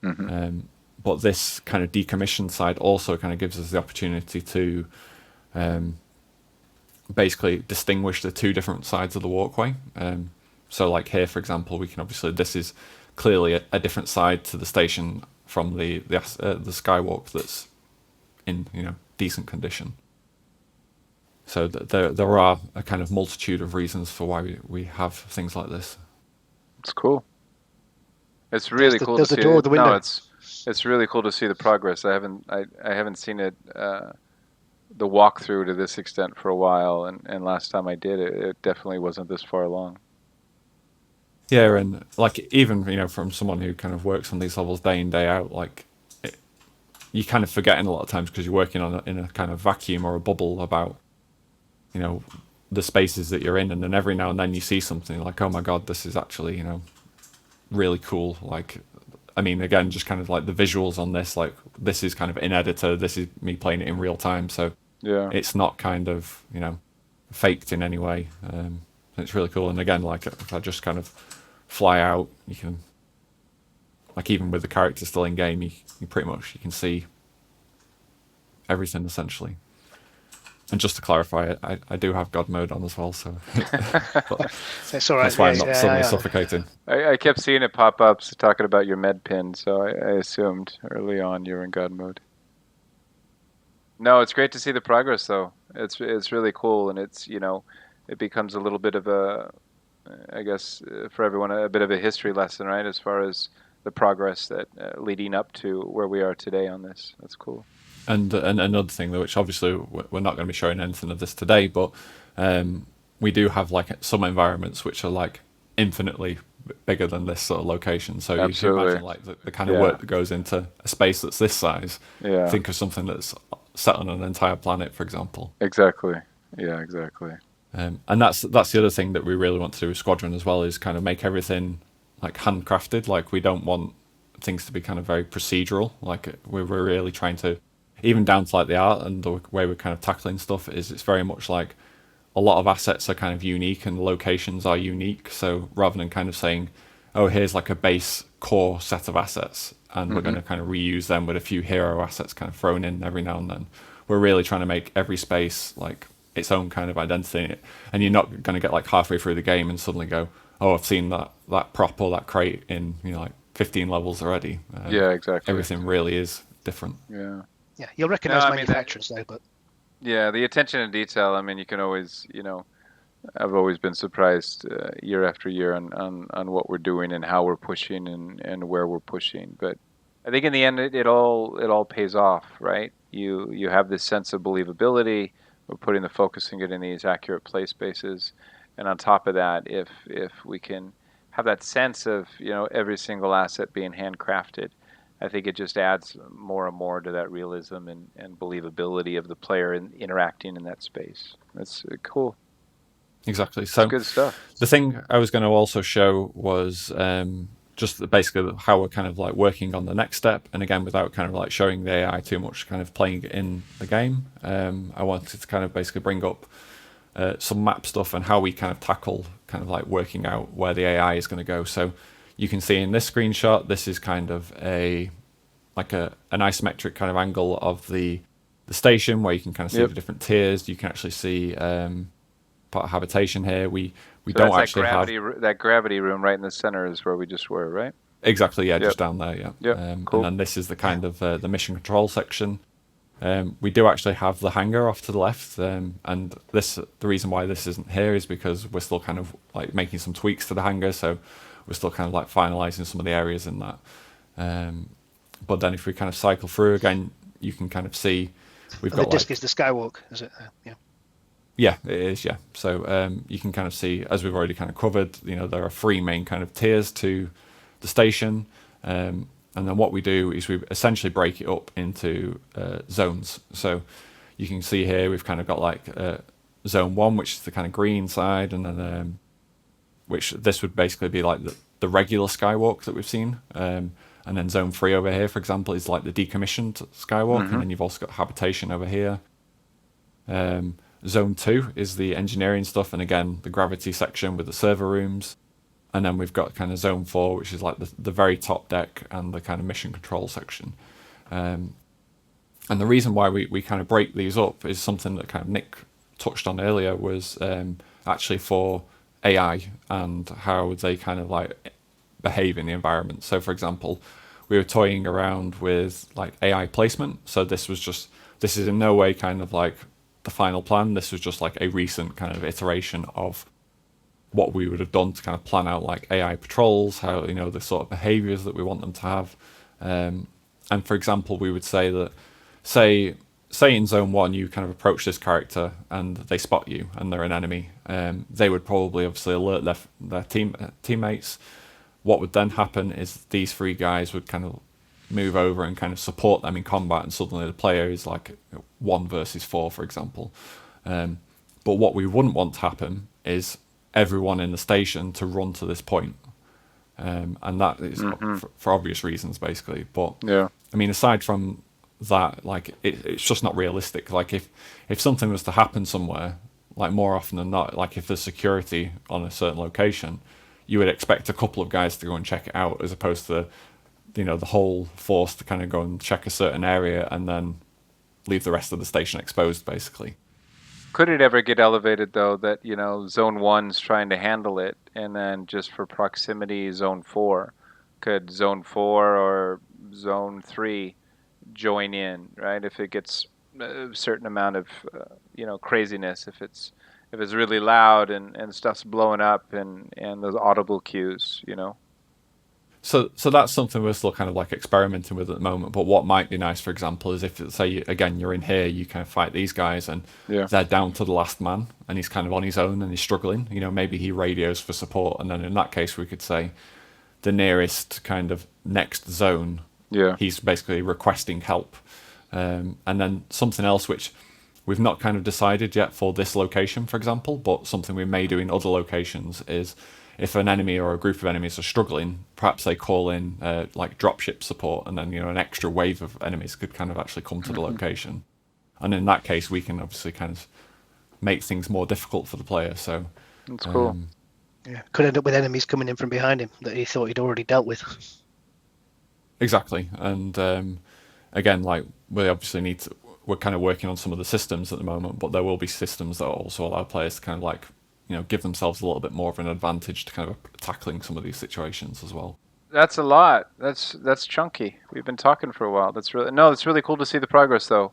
But this kind of decommissioned side also kind of gives us the opportunity to basically distinguish the two different sides of the walkway. So like here, for example, we can obviously, this is clearly a different side to the station from the skywalk that's in, you know, decent condition. So there are a kind of multitude of reasons for why we have things like this. It's cool. It's really cool to see. No, it's really cool to see the progress. I haven't seen it the walkthrough to this extent for a while, and last time I did it, it definitely wasn't this far along. Yeah, and like even, you know, from someone who kind of works on these levels day in day out, like you kind of forgetting a lot of times because you're working in a kind of vacuum or a bubble about, you know, the spaces that you're in, and then every now and then you see something like, oh my god, this is actually, you know, really cool. Like, I mean, again, just kind of like the visuals on this, like this is kind of in editor, this is me playing it in real time, so yeah, it's not kind of, you know, faked in any way. It's really cool. And again, like if I just kind of fly out, you can, like even with the character still in game, you pretty much, you can see everything essentially. And just to clarify, I do have God mode on as well, so it's all right. That's why I'm not suddenly suffocating. I kept seeing it pop up talking about your med pin, so I assumed early on you were in God mode. No, it's great to see the progress, though. It's really cool, and it's, you know, it becomes a little bit of a, I guess, for everyone, a bit of a history lesson, right, as far as the progress that leading up to where we are today on this. That's cool. And another thing, though, which obviously we're not going to be showing anything of this today, but we do have like some environments which are like infinitely bigger than this sort of location. So you can imagine like the kind of work that goes into a space that's this size. Yeah. Think of something that's set on an entire planet, for example. Exactly. Yeah, exactly. And that's the other thing that we really want to do with Squadron as well, is kind of make everything like handcrafted. Like we don't want things to be kind of very procedural. Like we're really trying to, even down to like the art and the way we're kind of tackling stuff, is it's very much like a lot of assets are kind of unique and locations are unique. So rather than kind of saying, oh, here's like a base core set of assets and we're going to kind of reuse them with a few hero assets kind of thrown in every now and then, we're really trying to make every space like its own kind of identity. And you're not going to get like halfway through the game and suddenly go, oh, I've seen that prop or that crate in, you know, like 15 levels already. Yeah, exactly. Everything really is different. Yeah. Yeah, you'll recognize manufacturers though, but yeah, the attention to detail. I mean, you can always, you know, I've always been surprised year after year on what we're doing and how we're pushing and where we're pushing. But I think in the end, it all pays off, right? You have this sense of believability. We're putting the focus and getting these accurate play spaces, and on top of that, if we can have that sense of, you know, every single asset being handcrafted, I think it just adds more and more to that realism and believability of the player interacting in that space. That's cool. Exactly. So good stuff. The thing I was going to also show was just basically how we're kind of like working on the next step. And again, without kind of like showing the AI too much, kind of playing it in the game. I wanted to kind of basically bring up some map stuff and how we kind of tackle kind of like working out where the AI is going to go. So you can see in this screenshot, this is kind of an isometric kind of angle of the station where you can kind of see the different tiers. You can actually see part of habitation here. We so don't actually have that gravity room right in the center is where we just were, right? Exactly, yeah, just down there, yeah. Cool. And then this is the kind of the mission control section. We do actually have the hangar off to the left, and the reason why this isn't here is because we're still kind of like making some tweaks to the hangar. So we're still kind of like finalizing some of the areas in that. But then if we kind of cycle through again, you can kind of see we've got the disc is the skywalk, is it? Yeah. Yeah, it is. Yeah, so you can kind of see, as we've already kind of covered, there are 3 main kind of tiers to the station, and then what we do is we essentially break it up into zones. So you can see here we've kind of got like zone 1, which is the kind of green side, and then which this would basically be like the regular skywalk that we've seen. And then zone 3 over here, for example, is like the decommissioned skywalk, and then you've also got habitation over here. Zone 2 is the engineering stuff, and again, the gravity section with the server rooms. And then we've got kind of zone 4, which is like the very top deck and the kind of mission control section. And the reason why we kind of break these up is something that kind of Nick touched on earlier, was actually for AI and how they kind of like behave in the environment. So for example, we were toying around with like AI placement. So this is in no way kind of like the final plan. This was just like a recent kind of iteration of what we would have done to kind of plan out like AI patrols, how, the sort of behaviors that we want them to have. And for example, we would say that, say in zone 1, you kind of approach this character and they spot you and they're an enemy. They would probably obviously alert their teammates. What would then happen is these 3 guys would kind of move over and kind of support them in combat, and suddenly the player is like 1 versus 4, for example. But what we wouldn't want to happen is everyone in the station to run to this point. And that is for obvious reasons, basically. But yeah, I mean, aside from that, like it's just not realistic. Like if something was to happen somewhere, like more often than not, like if there's security on a certain location, you would expect a couple of guys to go and check it out, as opposed to, the whole force to kind of go and check a certain area and then leave the rest of the station exposed, basically. Could it ever get elevated, though, that, zone 1's trying to handle it, and then just for proximity, zone 4? Could zone 4 or zone 3 join in, right? If it gets a certain amount of, craziness, if it's really loud and stuff's blowing up and those audible cues, So that's something we're still kind of like experimenting with at the moment. But what might be nice, for example, is if, say, again, you're in here, you kind of fight these guys and they're down to the last man and he's kind of on his own and he's struggling. Maybe he radios for support. And then in that case, we could say the nearest kind of next zone, he's basically requesting help. And then something else which we've not kind of decided yet for this location, for example, but something we may do in other locations is, if an enemy or a group of enemies are struggling, perhaps they call in like dropship support, and then an extra wave of enemies could kind of actually come to the location. And in that case, we can obviously kind of make things more difficult for the player. So that's cool. Could end up with enemies coming in from behind him that he thought he'd already dealt with. Exactly. And again, like we're kind of working on some of the systems at the moment, but there will be systems that also allow players to kind of like give themselves a little bit more of an advantage to kind of tackling some of these situations as well. That's a lot. That's chunky. We've been talking for a while. It's really cool to see the progress, though.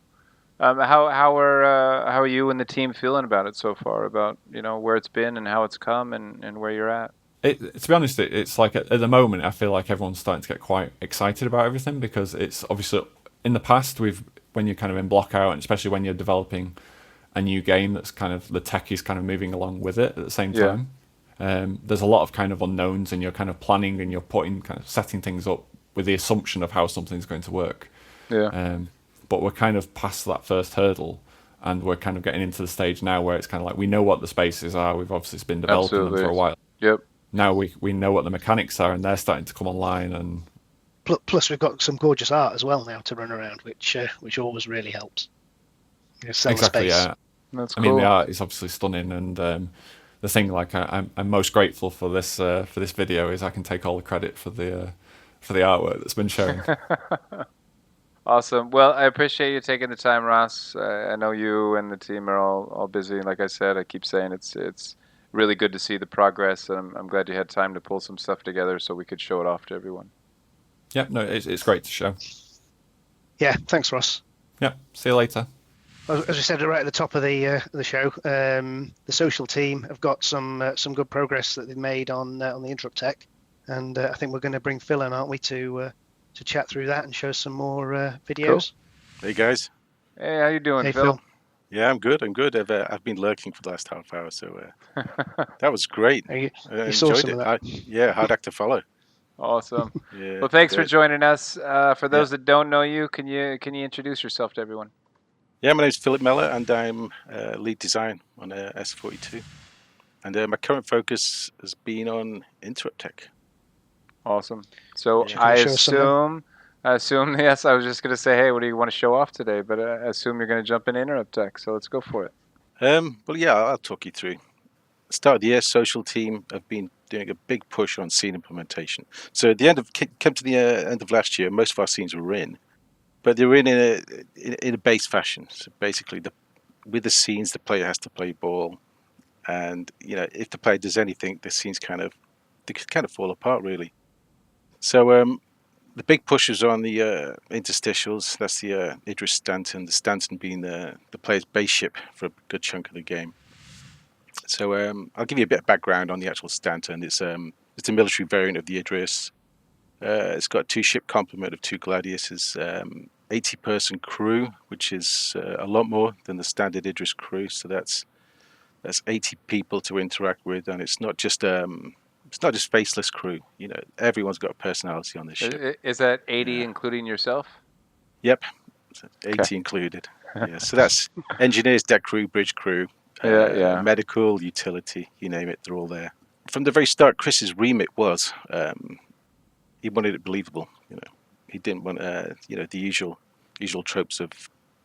How are you and the team feeling about it so far? About where it's been and how it's come and where you're at. To be honest, it's like at the moment I feel like everyone's starting to get quite excited about everything, because it's obviously in the past when you're kind of in block out, and especially when you're developing a new game that's kind of the tech is kind of moving along with it at the same time. There's a lot of kind of unknowns, and you're kind of planning and you're setting things up with the assumption of how something's going to work. But we're kind of past that first hurdle, and we're kind of getting into the stage now where it's kind of like we know what the spaces are. We've obviously been developing them for a while. Now we know what the mechanics are, and they're starting to come online. And plus we've got some gorgeous art as well now to run around, which always really helps. Exactly, yeah. That's cool. I mean, the art is obviously stunning, and the thing like I'm most grateful for this video is I can take all the credit for the artwork that's been shown. Awesome. Well, I appreciate you taking the time, Ross. I know you and the team are all busy. Like I said, I keep saying it's really good to see the progress, and I'm glad you had time to pull some stuff together so we could show it off to everyone. Yeah, no, it's great to show. Yeah, thanks, Ross. Yeah, see you later. As we said right at the top of the show, the social team have got some good progress that they've made on the interrupt tech. and I think we're going to bring Phil in, aren't we, to chat through that and show some more videos. Hey guys. Hey, how you doing, Hey, Phil? Yeah, I'm good. I've been lurking for the last half hour, so that was great. You I saw enjoyed some it. of that. Yeah, hard act to follow. Awesome. Yeah. Well, thanks for yeah. joining us. For those that don't know you, can you introduce yourself to everyone? Yeah, my name's Philip Meller, and I'm lead design on S42. And my current focus has been on interrupt tech. Awesome. So Yeah. I Show us some assume, yes, I was just going to say, hey, what do you want to show off today? But I assume you're going to jump in interrupt tech. So let's go for it. Well, yeah, I'll talk you through. Start of the year, social team have been doing a big push on scene implementation. So at the end of came to the end of last year, most of our scenes were in, but they were in a base fashion. So basically, with the scenes, the player has to play ball, and if the player does anything, the scenes kind of fall apart really. So the big push was on the interstitials. That's the Idris Stanton. The Stanton being the player's base ship for a good chunk of the game. So I'll give you a bit of background on the actual Stanton. It's a military variant of the Idris. It's got a 2-ship complement of 2 Gladiuses, 80-person crew, which is a lot more than the standard Idris crew. So that's 80 people to interact with, and it's not just faceless crew. Everyone's got a personality on this ship. Is that 80 Yeah. including yourself? Yep, 80 included. Yeah, so that's engineers, deck crew, bridge crew, medical, utility, you name it, they're all there. From the very start, Chris's remit was he wanted it believable. He didn't want the usual tropes of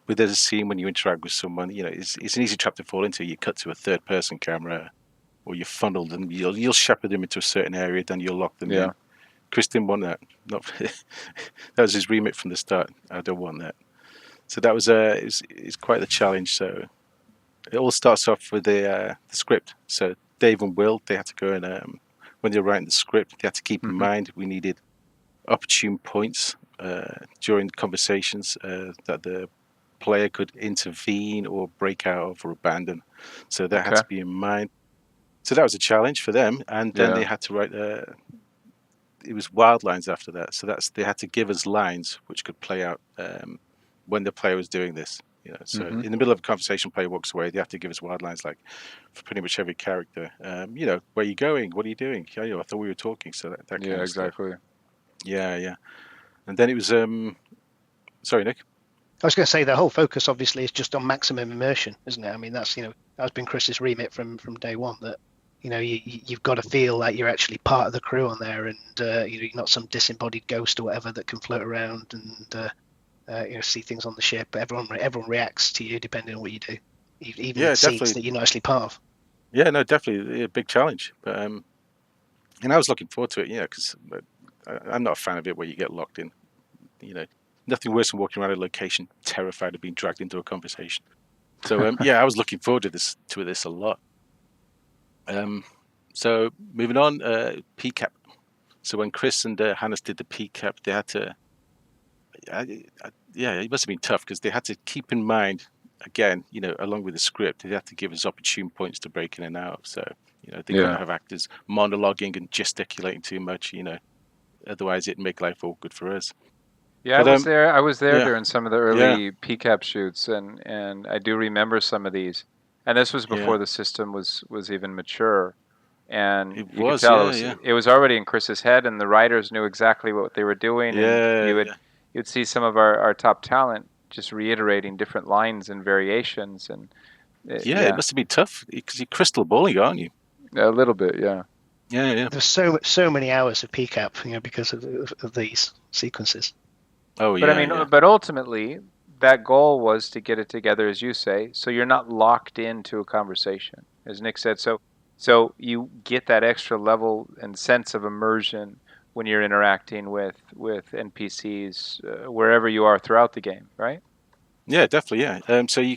with a scene when you interact with someone. It's an easy trap to fall into. You cut to a third-person camera, or you funnel them. You'll shepherd them into a certain area, then you'll lock them in. Chris didn't want that. That was his remit from the start. I don't want that. So that was it's quite the challenge. So it all starts off with the script. So Dave and Will, they had to go and when they were writing the script, they had to keep in mind we needed opportune points during conversations that the player could intervene or break out of or abandon. So that had to be in mind. So that was a challenge for them, and then they had to write. It was wild lines after that. So they had to give us lines which could play out when the player was doing this. So in the middle of a conversation, player walks away. They have to give us wild lines like for pretty much every character. Where are you going? What are you doing? I thought we were talking. So that kind of exactly. Stuff. Yeah. And then it was. Sorry, Nick. I was going to say the whole focus obviously is just on maximum immersion, isn't it? I mean, that's that's been Chris's remit from day one. That you've got to feel like you're actually part of the crew on there, and you're not some disembodied ghost or whatever that can float around and see things on the ship. But everyone reacts to you depending on what you do, even in scenes that you're not actually part of. Yeah, no, definitely a big challenge. But and I was looking forward to it, because I'm not a fan of it where you get locked in. Nothing worse than walking around a location terrified of being dragged into a conversation. So I was looking forward to this a lot. So moving on, PCAP. So when Chris and Hannes did the PCAP, they had to. It must have been tough because they had to keep in mind again, along with the script, they had to give us opportune points to break in and out. So they couldn't have actors monologuing and gesticulating too much. Otherwise it'd make life awkward for us. Yeah, but, I was there during some of the early PCAP shoots, and I do remember some of these. And this was before the system was even mature, and you could tell it was already in Chris's head, and the writers knew exactly what they were doing. And you'd see some of our top talent just reiterating different lines and variations, and it must have been tough because you're crystal balling, aren't you? A little bit, yeah. There's so many hours of PCAP, because of these sequences. Oh, but but ultimately, that goal was to get it together, as you say, so you're not locked into a conversation, as Nick said. So you get that extra level and sense of immersion when you're interacting with NPCs wherever you are throughout the game, right? Yeah, definitely. Yeah. So you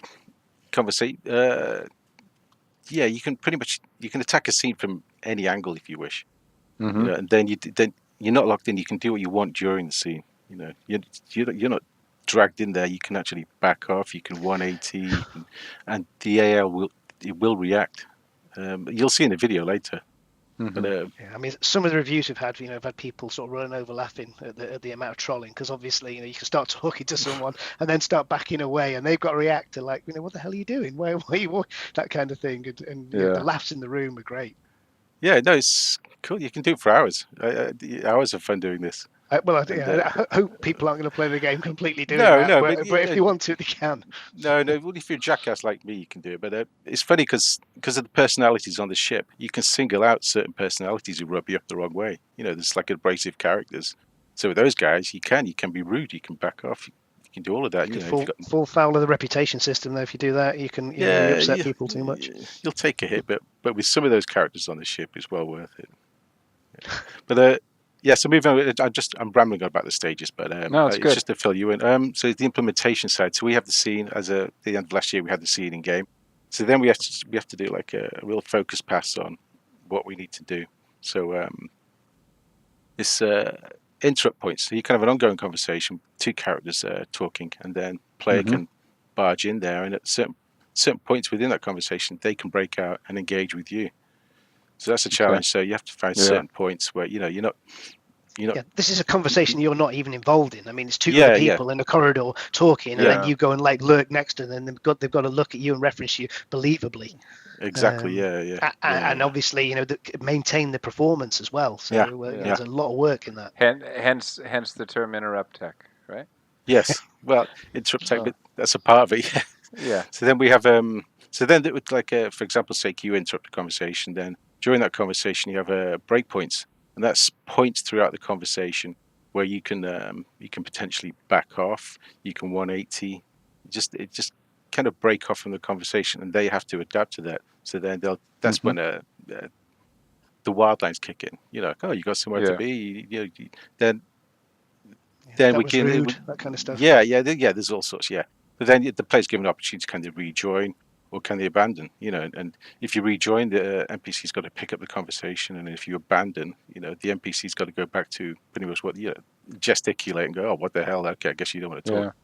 conversate. You can pretty much attack a scene from any angle if you wish. And then you're not locked in. You can do what you want during the scene. You're not dragged in there. You can actually back off. You can 180, and the AI will react. You'll see in the video later. But yeah, I mean, some of the reviews we've had, have had people sort of running over laughing at the amount of trolling, because obviously, you can start talking to someone and then start backing away, and they've got to react to like, what the hell are you doing? Where are you? That kind of thing, and the laughs in the room are great. Yeah, no, it's cool. You can do it for hours. Hours of fun doing this. I hope people aren't going to play the game completely doing that. No, but if they want to, they can. No. Well, if you're a jackass like me, you can do it. But it's funny because of the personalities on the ship, you can single out certain personalities who rub you up the wrong way. There's like abrasive characters. So with those guys, you can be rude, you can back off, you can do all of that. You can fall foul of the reputation system, though. If you do that, you can you upset people too much. You'll take a hit, but with some of those characters on the ship, it's well worth it. Yeah. But so moving on. I'm rambling on about the stages, but it's just to fill you in. So the implementation side. So we have the scene the end of last year. We had the scene in game. So then we have to do like a real focus pass on what we need to do. So this interrupt points. So you kind of an ongoing conversation, two characters talking, and then player can barge in there, and at certain points within that conversation, they can break out and engage with you. So that's a challenge. So you have to find certain points where you're not. Yeah, this is a conversation you're not even involved in. I mean, it's two other people in a corridor talking, and then you go and like lurk next to them, and they've got to look at you and reference you believably. Exactly. And obviously, maintain the performance as well. So there's a lot of work in that. Hence the term interrupt tech, right? Yes. Well, interrupt tech, but that's a part of it. Yeah. So then we have So then it would like for example, say you interrupt a conversation, then during that conversation you have breakpoints. And that's points throughout the conversation where you can potentially back off. You can 180. It just kind of break off from the conversation, and they have to adapt to that. So then that's when the wild lines kick in. You got somewhere to be. Then we can rude, that kind of stuff. Yeah. There's all sorts. Yeah, but then the player's given an opportunity to kind of rejoin. Or can they abandon? And if you rejoin, the NPC's got to pick up the conversation, and if you abandon, the NPC's got to go back to pretty much what gesticulate and go, oh, what the hell? Okay, I guess you don't want to talk.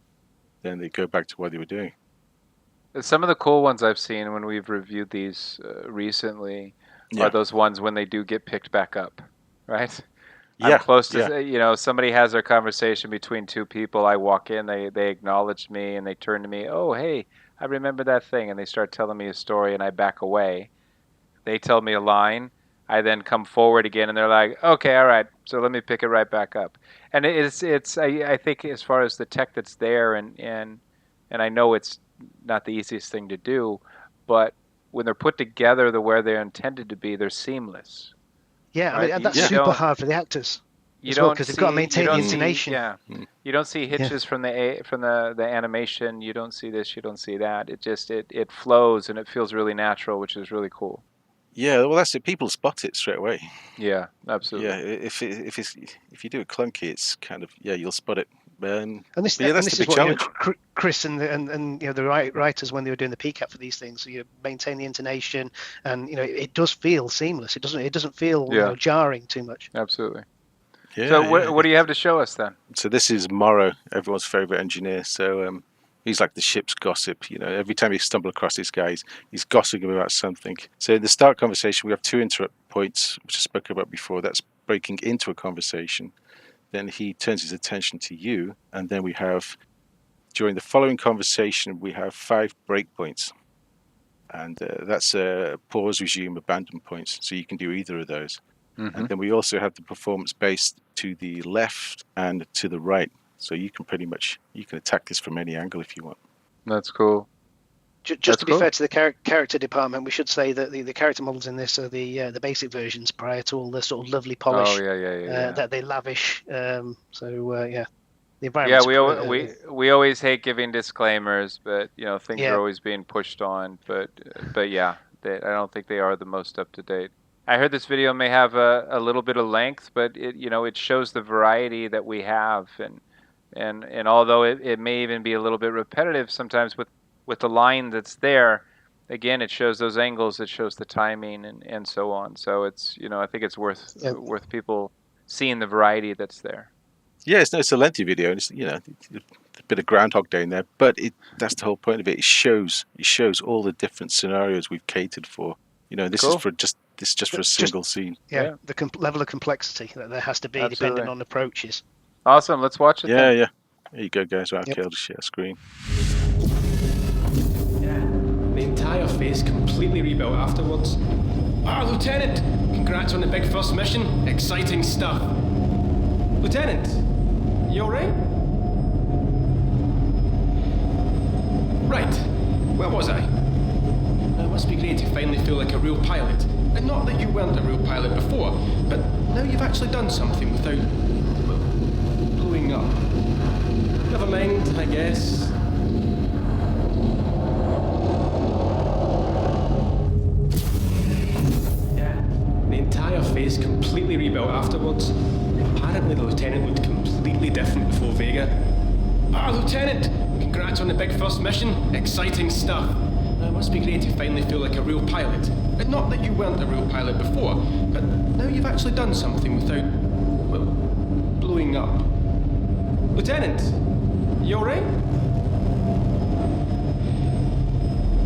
Then they go back to what they were doing. Some of the cool ones I've seen when we've reviewed these recently are those ones when they do get picked back up, right? I'm close to, somebody has their conversation between two people. I walk in, they acknowledge me, and they turn to me, oh, hey, I remember that thing, and they start telling me a story, and I back away. They tell me a line. I then come forward again, and they're like, okay, all right, so let me pick it right back up. And I think as far as the tech that's there, and I know it's not the easiest thing to do, but when they're put together where they're intended to be, they're seamless. Yeah, right? I mean, and that's super hard for the actors. Because they've got to maintain the intonation. You don't see hitches from the animation. You don't see this. You don't see that. It flows and it feels really natural, which is really cool. Yeah, well, that's it. People spot it straight away. Yeah, absolutely. Yeah, if you do it clunky, it's kind of you'll spot it. And this is what Chris and the writers, when they were doing the PCAP for these things, so you maintain the intonation, and it does feel seamless. It doesn't feel jarring too much. Absolutely. Yeah, so what do you have to show us then? So this is Morrow, everyone's favorite engineer. So he's like the ship's gossip. Every time you stumble across this guy, he's gossiping about something. So in the start conversation, we have two interrupt points, which I spoke about before. That's breaking into a conversation. Then he turns his attention to you, and then we have, during the following conversation, we have 5 breakpoints. And that's pause, resume, abandon points. So you can do either of those. And then we also have the performance based to the left and to the right. So you can attack this from any angle if you want. That's cool. Just to be fair to the character department, we should say that the character models in this are the basic versions prior to all the sort of lovely polish that they lavish. The environment. We always hate giving disclaimers, but things are always being pushed on. But I don't think they are the most up to date. I heard this video may have a little bit of length, but it shows the variety that we have, and although it may even be a little bit repetitive sometimes with the line that's there, again it shows those angles, it shows the timing and so on. So it's I think it's worth people seeing the variety that's there. Yeah, it's a lengthy video, and it's a bit of Groundhog Day in there, but that's the whole point of it. It shows all the different scenarios we've catered for. This is for just This is just for a single scene. Yeah, the level of complexity that there has to be depending on approaches. Awesome, let's watch it. Yeah, yeah. There you go, guys. Right, okay, I'll just share screen. Yeah, the entire face completely rebuilt afterwards. Lieutenant! Congrats on the big first mission. Exciting stuff. Lieutenant, you alright? Right, where was I? It must be great to finally feel like a real pilot. And not that you weren't a real pilot before, but now you've actually done something without, well, blowing up. Never mind, I guess. Yeah, the entire face completely rebuilt afterwards. Apparently the lieutenant looked completely different before Vega. Lieutenant! Congrats on the big first mission. Exciting stuff. It must be great to finally feel like a real pilot. And not that you weren't a real pilot before, but now you've actually done something without, well, blowing up. Lieutenant, you alright?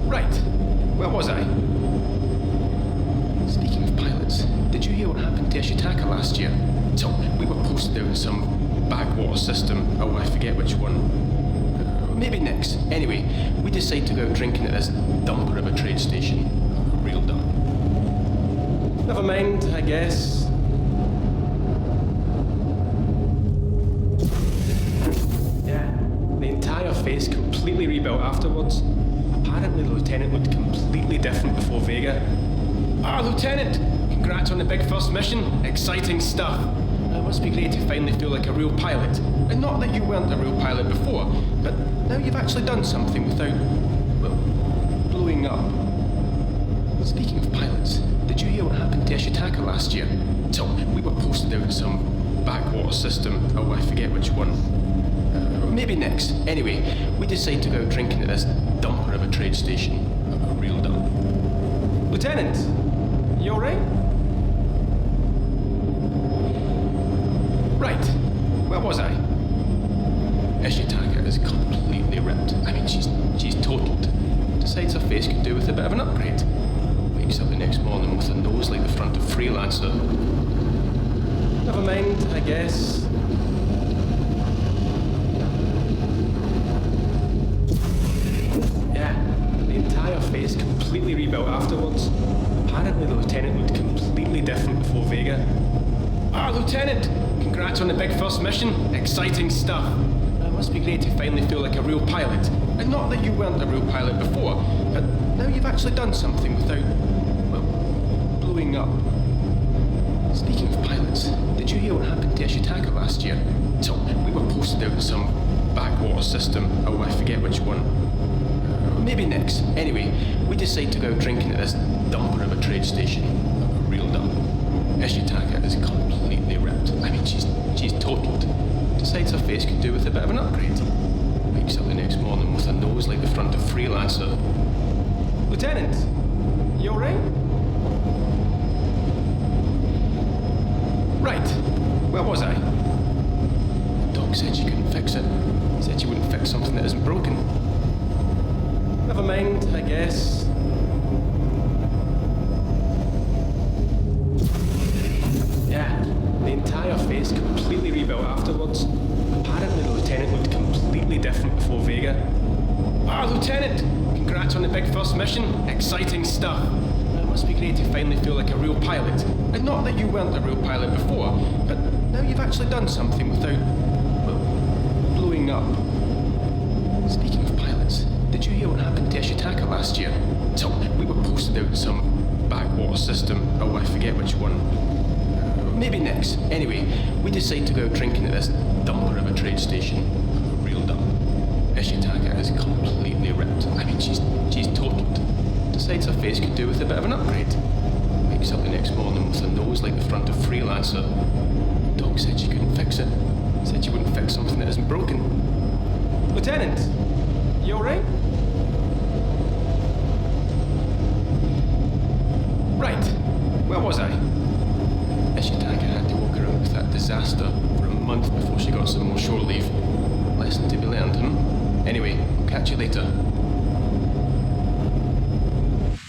Right, where was I? Speaking of pilots, did you hear what happened to Aseado last year? So, we were posted out in some backwater system. Oh, I forget which one. Maybe next. Anyway, we decide to go out drinking at this dumper of a trade station. Real dump. Never mind, I guess. Yeah, the entire face completely rebuilt afterwards. Apparently the lieutenant looked completely different before Vega. Lieutenant! Congrats on the big first mission. Exciting stuff. It must be great to finally feel like a real pilot. And not that you weren't a real pilot before, but now you've actually done something without, well, blowing up. Speaking of pilots, did you hear what happened to Aseado last year? So, we were posted out in some backwater system. Oh, I forget which one. Maybe next. Anyway, we decide to go out drinking at this dumper of a trade station. A real dump. Lieutenant, you alright? Right, where was I? Aseado is completely ripped. I mean, she's totaled. Decides her face could do with a bit of an upgrade. Wakes up the next morning with a nose like the front of Freelancer. Never mind, I guess. Yeah, the entire face completely rebuilt afterwards. Apparently the lieutenant looked completely different before Vega. Lieutenant! Congrats on the big first mission. Exciting stuff. It must be great to finally feel like a real pilot. And not that you weren't a real pilot before, but now you've actually done something without, well, blowing up. Speaking of pilots, did you hear what happened to Aseado last year? So, we were posted out in some backwater system. Oh, I forget which one. Maybe next. Anyway, we decide to go out drinking at this dumper of a trade station. A real dump. Aseado is completely ripped. I mean, she's totaled. Decides her face could do with a bit of an upgrade. Wakes up the next morning with a nose like the front of Freelancer. Lieutenant, you alright? Right, where was I? The dog said she couldn't fix it. Said she wouldn't fix something that isn't broken. Never mind, I guess. Yeah, the entire face completely rebuilt afterwards. Apparently the lieutenant looked completely different before Vega. Lieutenant! Congrats on the big first mission. Exciting stuff. It must be great to finally feel like a real pilot. And not that you weren't a real pilot before, but now you've actually done something without, well, blowing up. Speaking of pilots, did you hear what happened to Aseado last year? So, we were posted out in some backwater system. Oh, I forget which one. Maybe next. Anyway, we decide to go out drinking at this dumper of a trade station. A real dump. Aseado is completely ripped. I mean, she's totaled. Decides her face could do with a bit of an upgrade. Wakes up the next morning with a nose like the front of Freelancer. The dog said she couldn't fix it. Said she wouldn't fix something that isn't broken. Lieutenant, you alright? Right, where was I? Aseado had to walk around with that disaster for a month before she got some more shore leave. Lesson to be learned, Anyway, catch you later.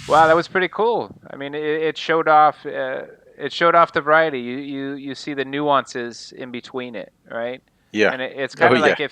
Wow, that was pretty cool. I mean, it showed off. It showed off the variety. You see the nuances in between it, right? Yeah. And it's kind Oh, of yeah. like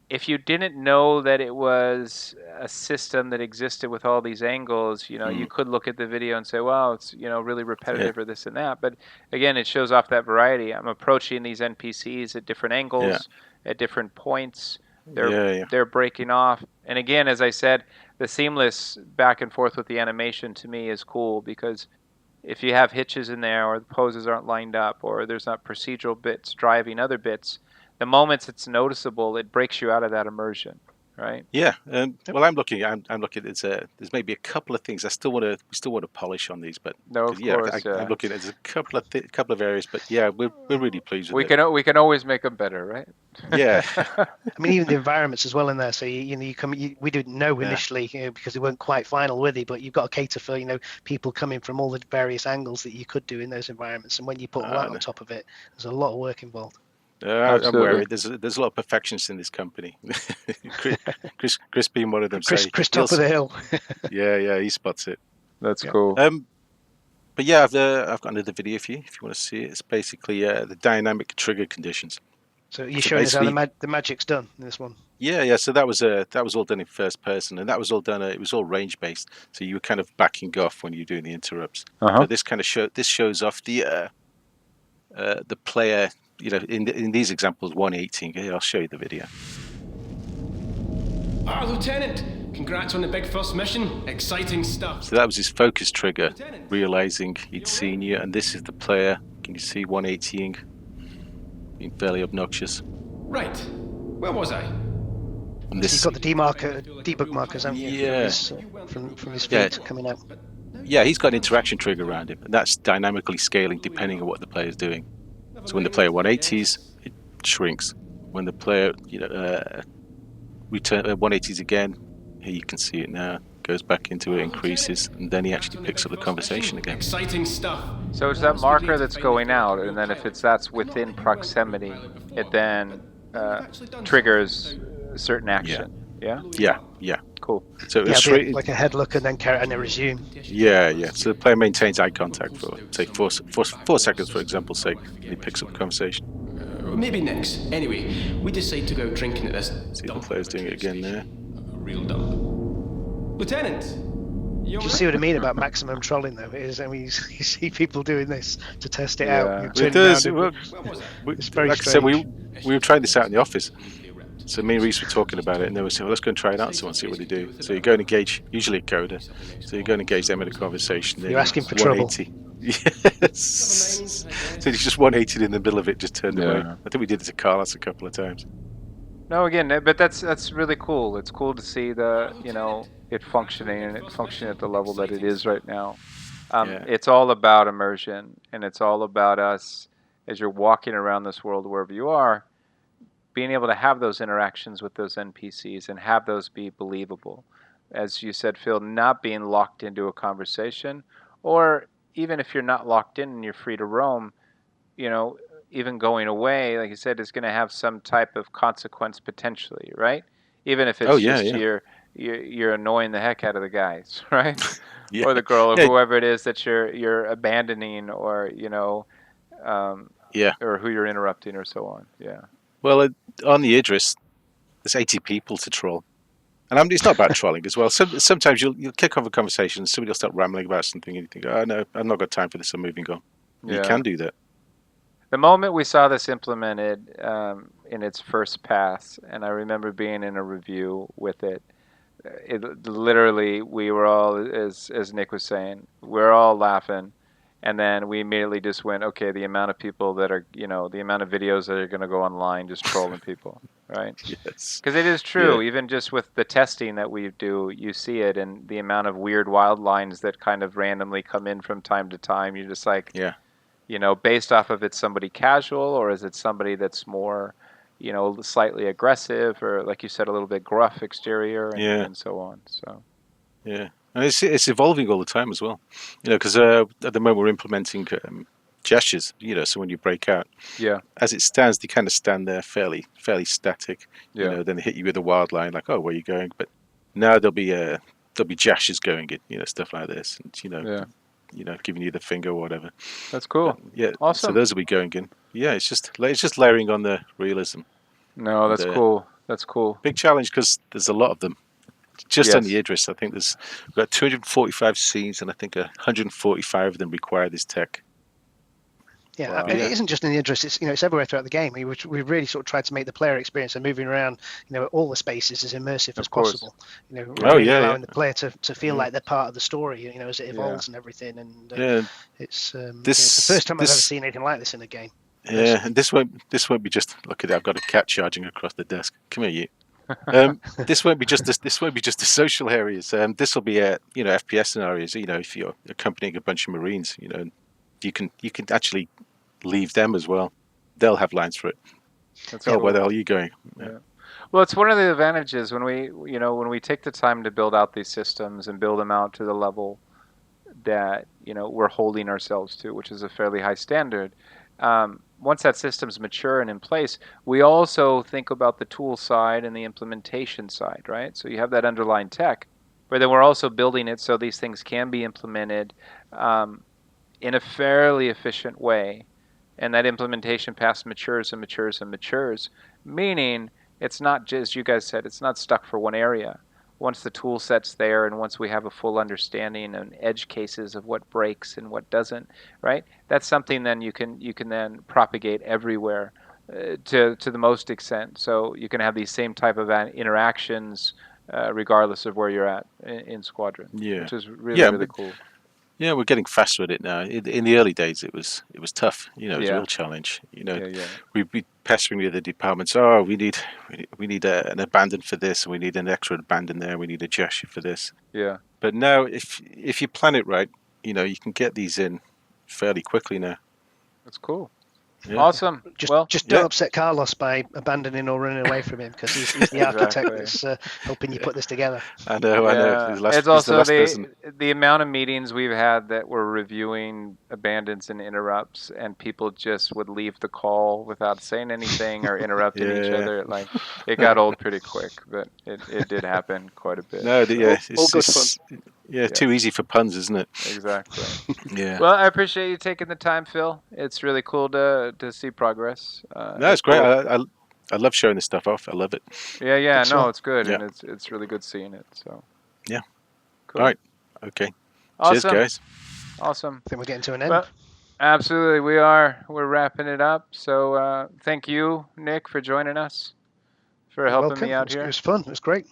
if you didn't know that it was a system that existed with all these angles, you could look at the video and say, well, it's really repetitive or this and that. But again, it shows off that variety. I'm approaching these NPCs at different angles, at different points. They're breaking off. And again, as I said, the seamless back and forth with the animation to me is cool, because if you have hitches in there, or the poses aren't lined up, or there's not procedural bits driving other bits, the moments it's noticeable, it breaks you out of that immersion, right? Yeah. Well, I'm looking. There's maybe a couple of things we still want to polish on these, but No, of course. I'm looking. There's a couple of areas, but yeah, we're really pleased with it. We can always make them better, right? Yeah. I mean, even the environments as well in there. So we didn't know initially because they weren't quite final with it, but you've got to cater for people coming from all the various angles that you could do in those environments. And when you put all that on top of it, there's a lot of work involved. I'm worried. There's a lot of perfectionists in this company. Chris being one of them. Chris top of the hill. yeah, he spots it. That's cool. But yeah, I've got another video for you if you want to see it. It's basically the dynamic trigger conditions. So you're showing us how the magic's done in this one. Yeah. So that was all done in first person, and that was all done. It was all range based. So you were kind of backing off when you're doing the interrupts. But this kind of shows off the player. In these examples, 118. Here, I'll show you the video. Lieutenant! Congrats on the big first mission. Exciting stuff. So that was his focus trigger, realizing he'd seen you, and this is the player. Can you see 180ing? Being fairly obnoxious. Right. Where was I? And this, so you've got the debug markers, haven't you? Yeah. From his feet coming out. Yeah, he's got an interaction trigger around him, and that's dynamically scaling depending on what the player's doing. So when the player 180s, it shrinks. When the player, return 180s again, here you can see it now. Goes back into it, increases, and then he actually picks up the conversation again. Exciting stuff. So it's that marker that's going out, and then if that's within proximity, it then triggers a certain action. Yeah. Cool. So it's like a head look and then a resume. Yeah. So the player maintains eye contact for say 4 seconds, for example's sake. He picks up the conversation. Maybe next. Anyway, we decide to go out drinking at this. See the player's doing it again there. A real dump. Lieutenant. You see what I mean about maximum trolling, though? You see people doing this to test it out. It does. It's very like strange. I said, we were trying this out in the office. So me and Reese were talking about it, and they were saying, well, let's go and try it out and see what they do. So you go and engage, usually a coder. So you go and engage them in a conversation. You're asking for trouble. Yes. So he's just 180 in the middle of it, just turned away. I think we did it to Carlos a couple of times. No, again, but that's really cool. It's cool to see it functioning, and it functioning at the level that it is right now. It's all about immersion, and it's all about us as you're walking around this world wherever you are, being able to have those interactions with those NPCs and have those be believable. As you said, Phil, not being locked into a conversation, or even if you're not locked in and you're free to roam, even going away, like you said, is going to have some type of consequence potentially, right? Even if it's you're annoying the heck out of the guys, right? Or the girl, or whoever it is that you're abandoning, or or who you're interrupting, or so on. Yeah. Well, on the Idris, there's 80 people to troll. And it's not about trolling as well. Sometimes you'll kick off a conversation and somebody will start rambling about something and you think, oh, no, I've not got time for this, I'm moving on. You can do that. The moment we saw this implemented in its first pass, and I remember being in a review with it, literally we were all, as Nick was saying, we're all laughing. And then we immediately just went, okay, the amount of people that are, the amount of videos that are going to go online just trolling people, right? Yes. Because it is true, even just with the testing that we do, you see it, and the amount of weird wild lines that kind of randomly come in from time to time. You're just like, based off of it's somebody casual, or is it somebody that's more, slightly aggressive, or like you said, a little bit gruff exterior, and so on. So. Yeah. And it's evolving all the time as well, because at the moment we're implementing gestures, so when you break out, as it stands, they kind of stand there fairly static, then they hit you with a wild line, like, oh, where are you going? But now there'll be there'll be jashes going in, stuff like this, and giving you the finger or whatever. That's cool. But, yeah, Awesome. so those will be going in. Yeah, it's just layering on the realism. No, that's cool. That's cool. Big challenge because there's a lot of them. Just on Yes. the Idris, I think we've got 245 scenes, and I think 145 of them require this tech. Yeah, Wow. it isn't just in the Idris. It's it's everywhere throughout the game. We really sort of tried to make the player experience and moving around, all the spaces as immersive as possible. Really allowing the player to feel like they're part of the story. As it evolves and everything. And it's the first time I've ever seen anything like this in a game. Yeah, and this won't be just look at it. I've got a cat charging across the desk. Come here, you. This won't be just the social areas. This will be FPS scenarios. If you're accompanying a bunch of Marines, you can actually leave them as well. They'll have lines for it. That's cool. Where the hell are you going? Yeah. Well, it's one of the advantages when we take the time to build out these systems and build them out to the level that we're holding ourselves to, which is a fairly high standard. Once that system's mature and in place, we also think about the tool side and the implementation side, right? So you have that underlying tech, but then we're also building it so these things can be implemented in a fairly efficient way. And that implementation path matures and matures and matures, meaning it's not just, as you guys said, it's not stuck for one area. Once the tool set's there and once we have a full understanding and edge cases of what breaks and what doesn't, right? That's something then you can then propagate everywhere to the most extent. So you can have these same type of interactions regardless of where you're at in Squadron, which is really cool. Yeah, we're getting faster at it now. In the early days, it was tough. It was a real challenge. We'd be pestering the other departments. Oh, we need an abandon for this, and we need an extra abandon there. We need a gesture for this. Yeah. But now, if you plan it right, you can get these in fairly quickly now. That's cool. Yeah. Awesome. Just don't upset Carlos by abandoning or running away from him, because he's the architect that's helping you put this together. I know. It's also the amount of meetings we've had that were reviewing abandons and interrupts, and people just would leave the call without saying anything or interrupting each other. Like, it got old pretty quick, but it did happen quite a bit. No, all good fun. Yeah, too easy for puns, isn't it? Exactly. Yeah. Well, I appreciate you taking the time, Phil. It's really cool to see progress. No, it's great. Cool. I love showing this stuff off. I love it. Yeah. It's good, and it's really good seeing it. So. Yeah. Cool. All right. Okay. Awesome. Cheers, guys. Awesome. I think we're getting to an end. Well, absolutely, we are. We're wrapping it up. So thank you, Nick, for joining us, for helping me out here. It was fun. It was great.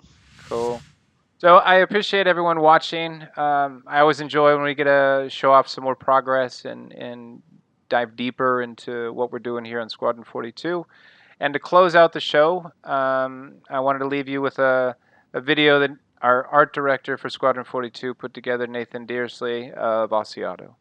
Cool. So I appreciate everyone watching. I always enjoy when we get to show off some more progress and dive deeper into what we're doing here on Squadron 42. And to close out the show, I wanted to leave you with a video that our art director for Squadron 42 put together, Nathan Dearsley of Aseado.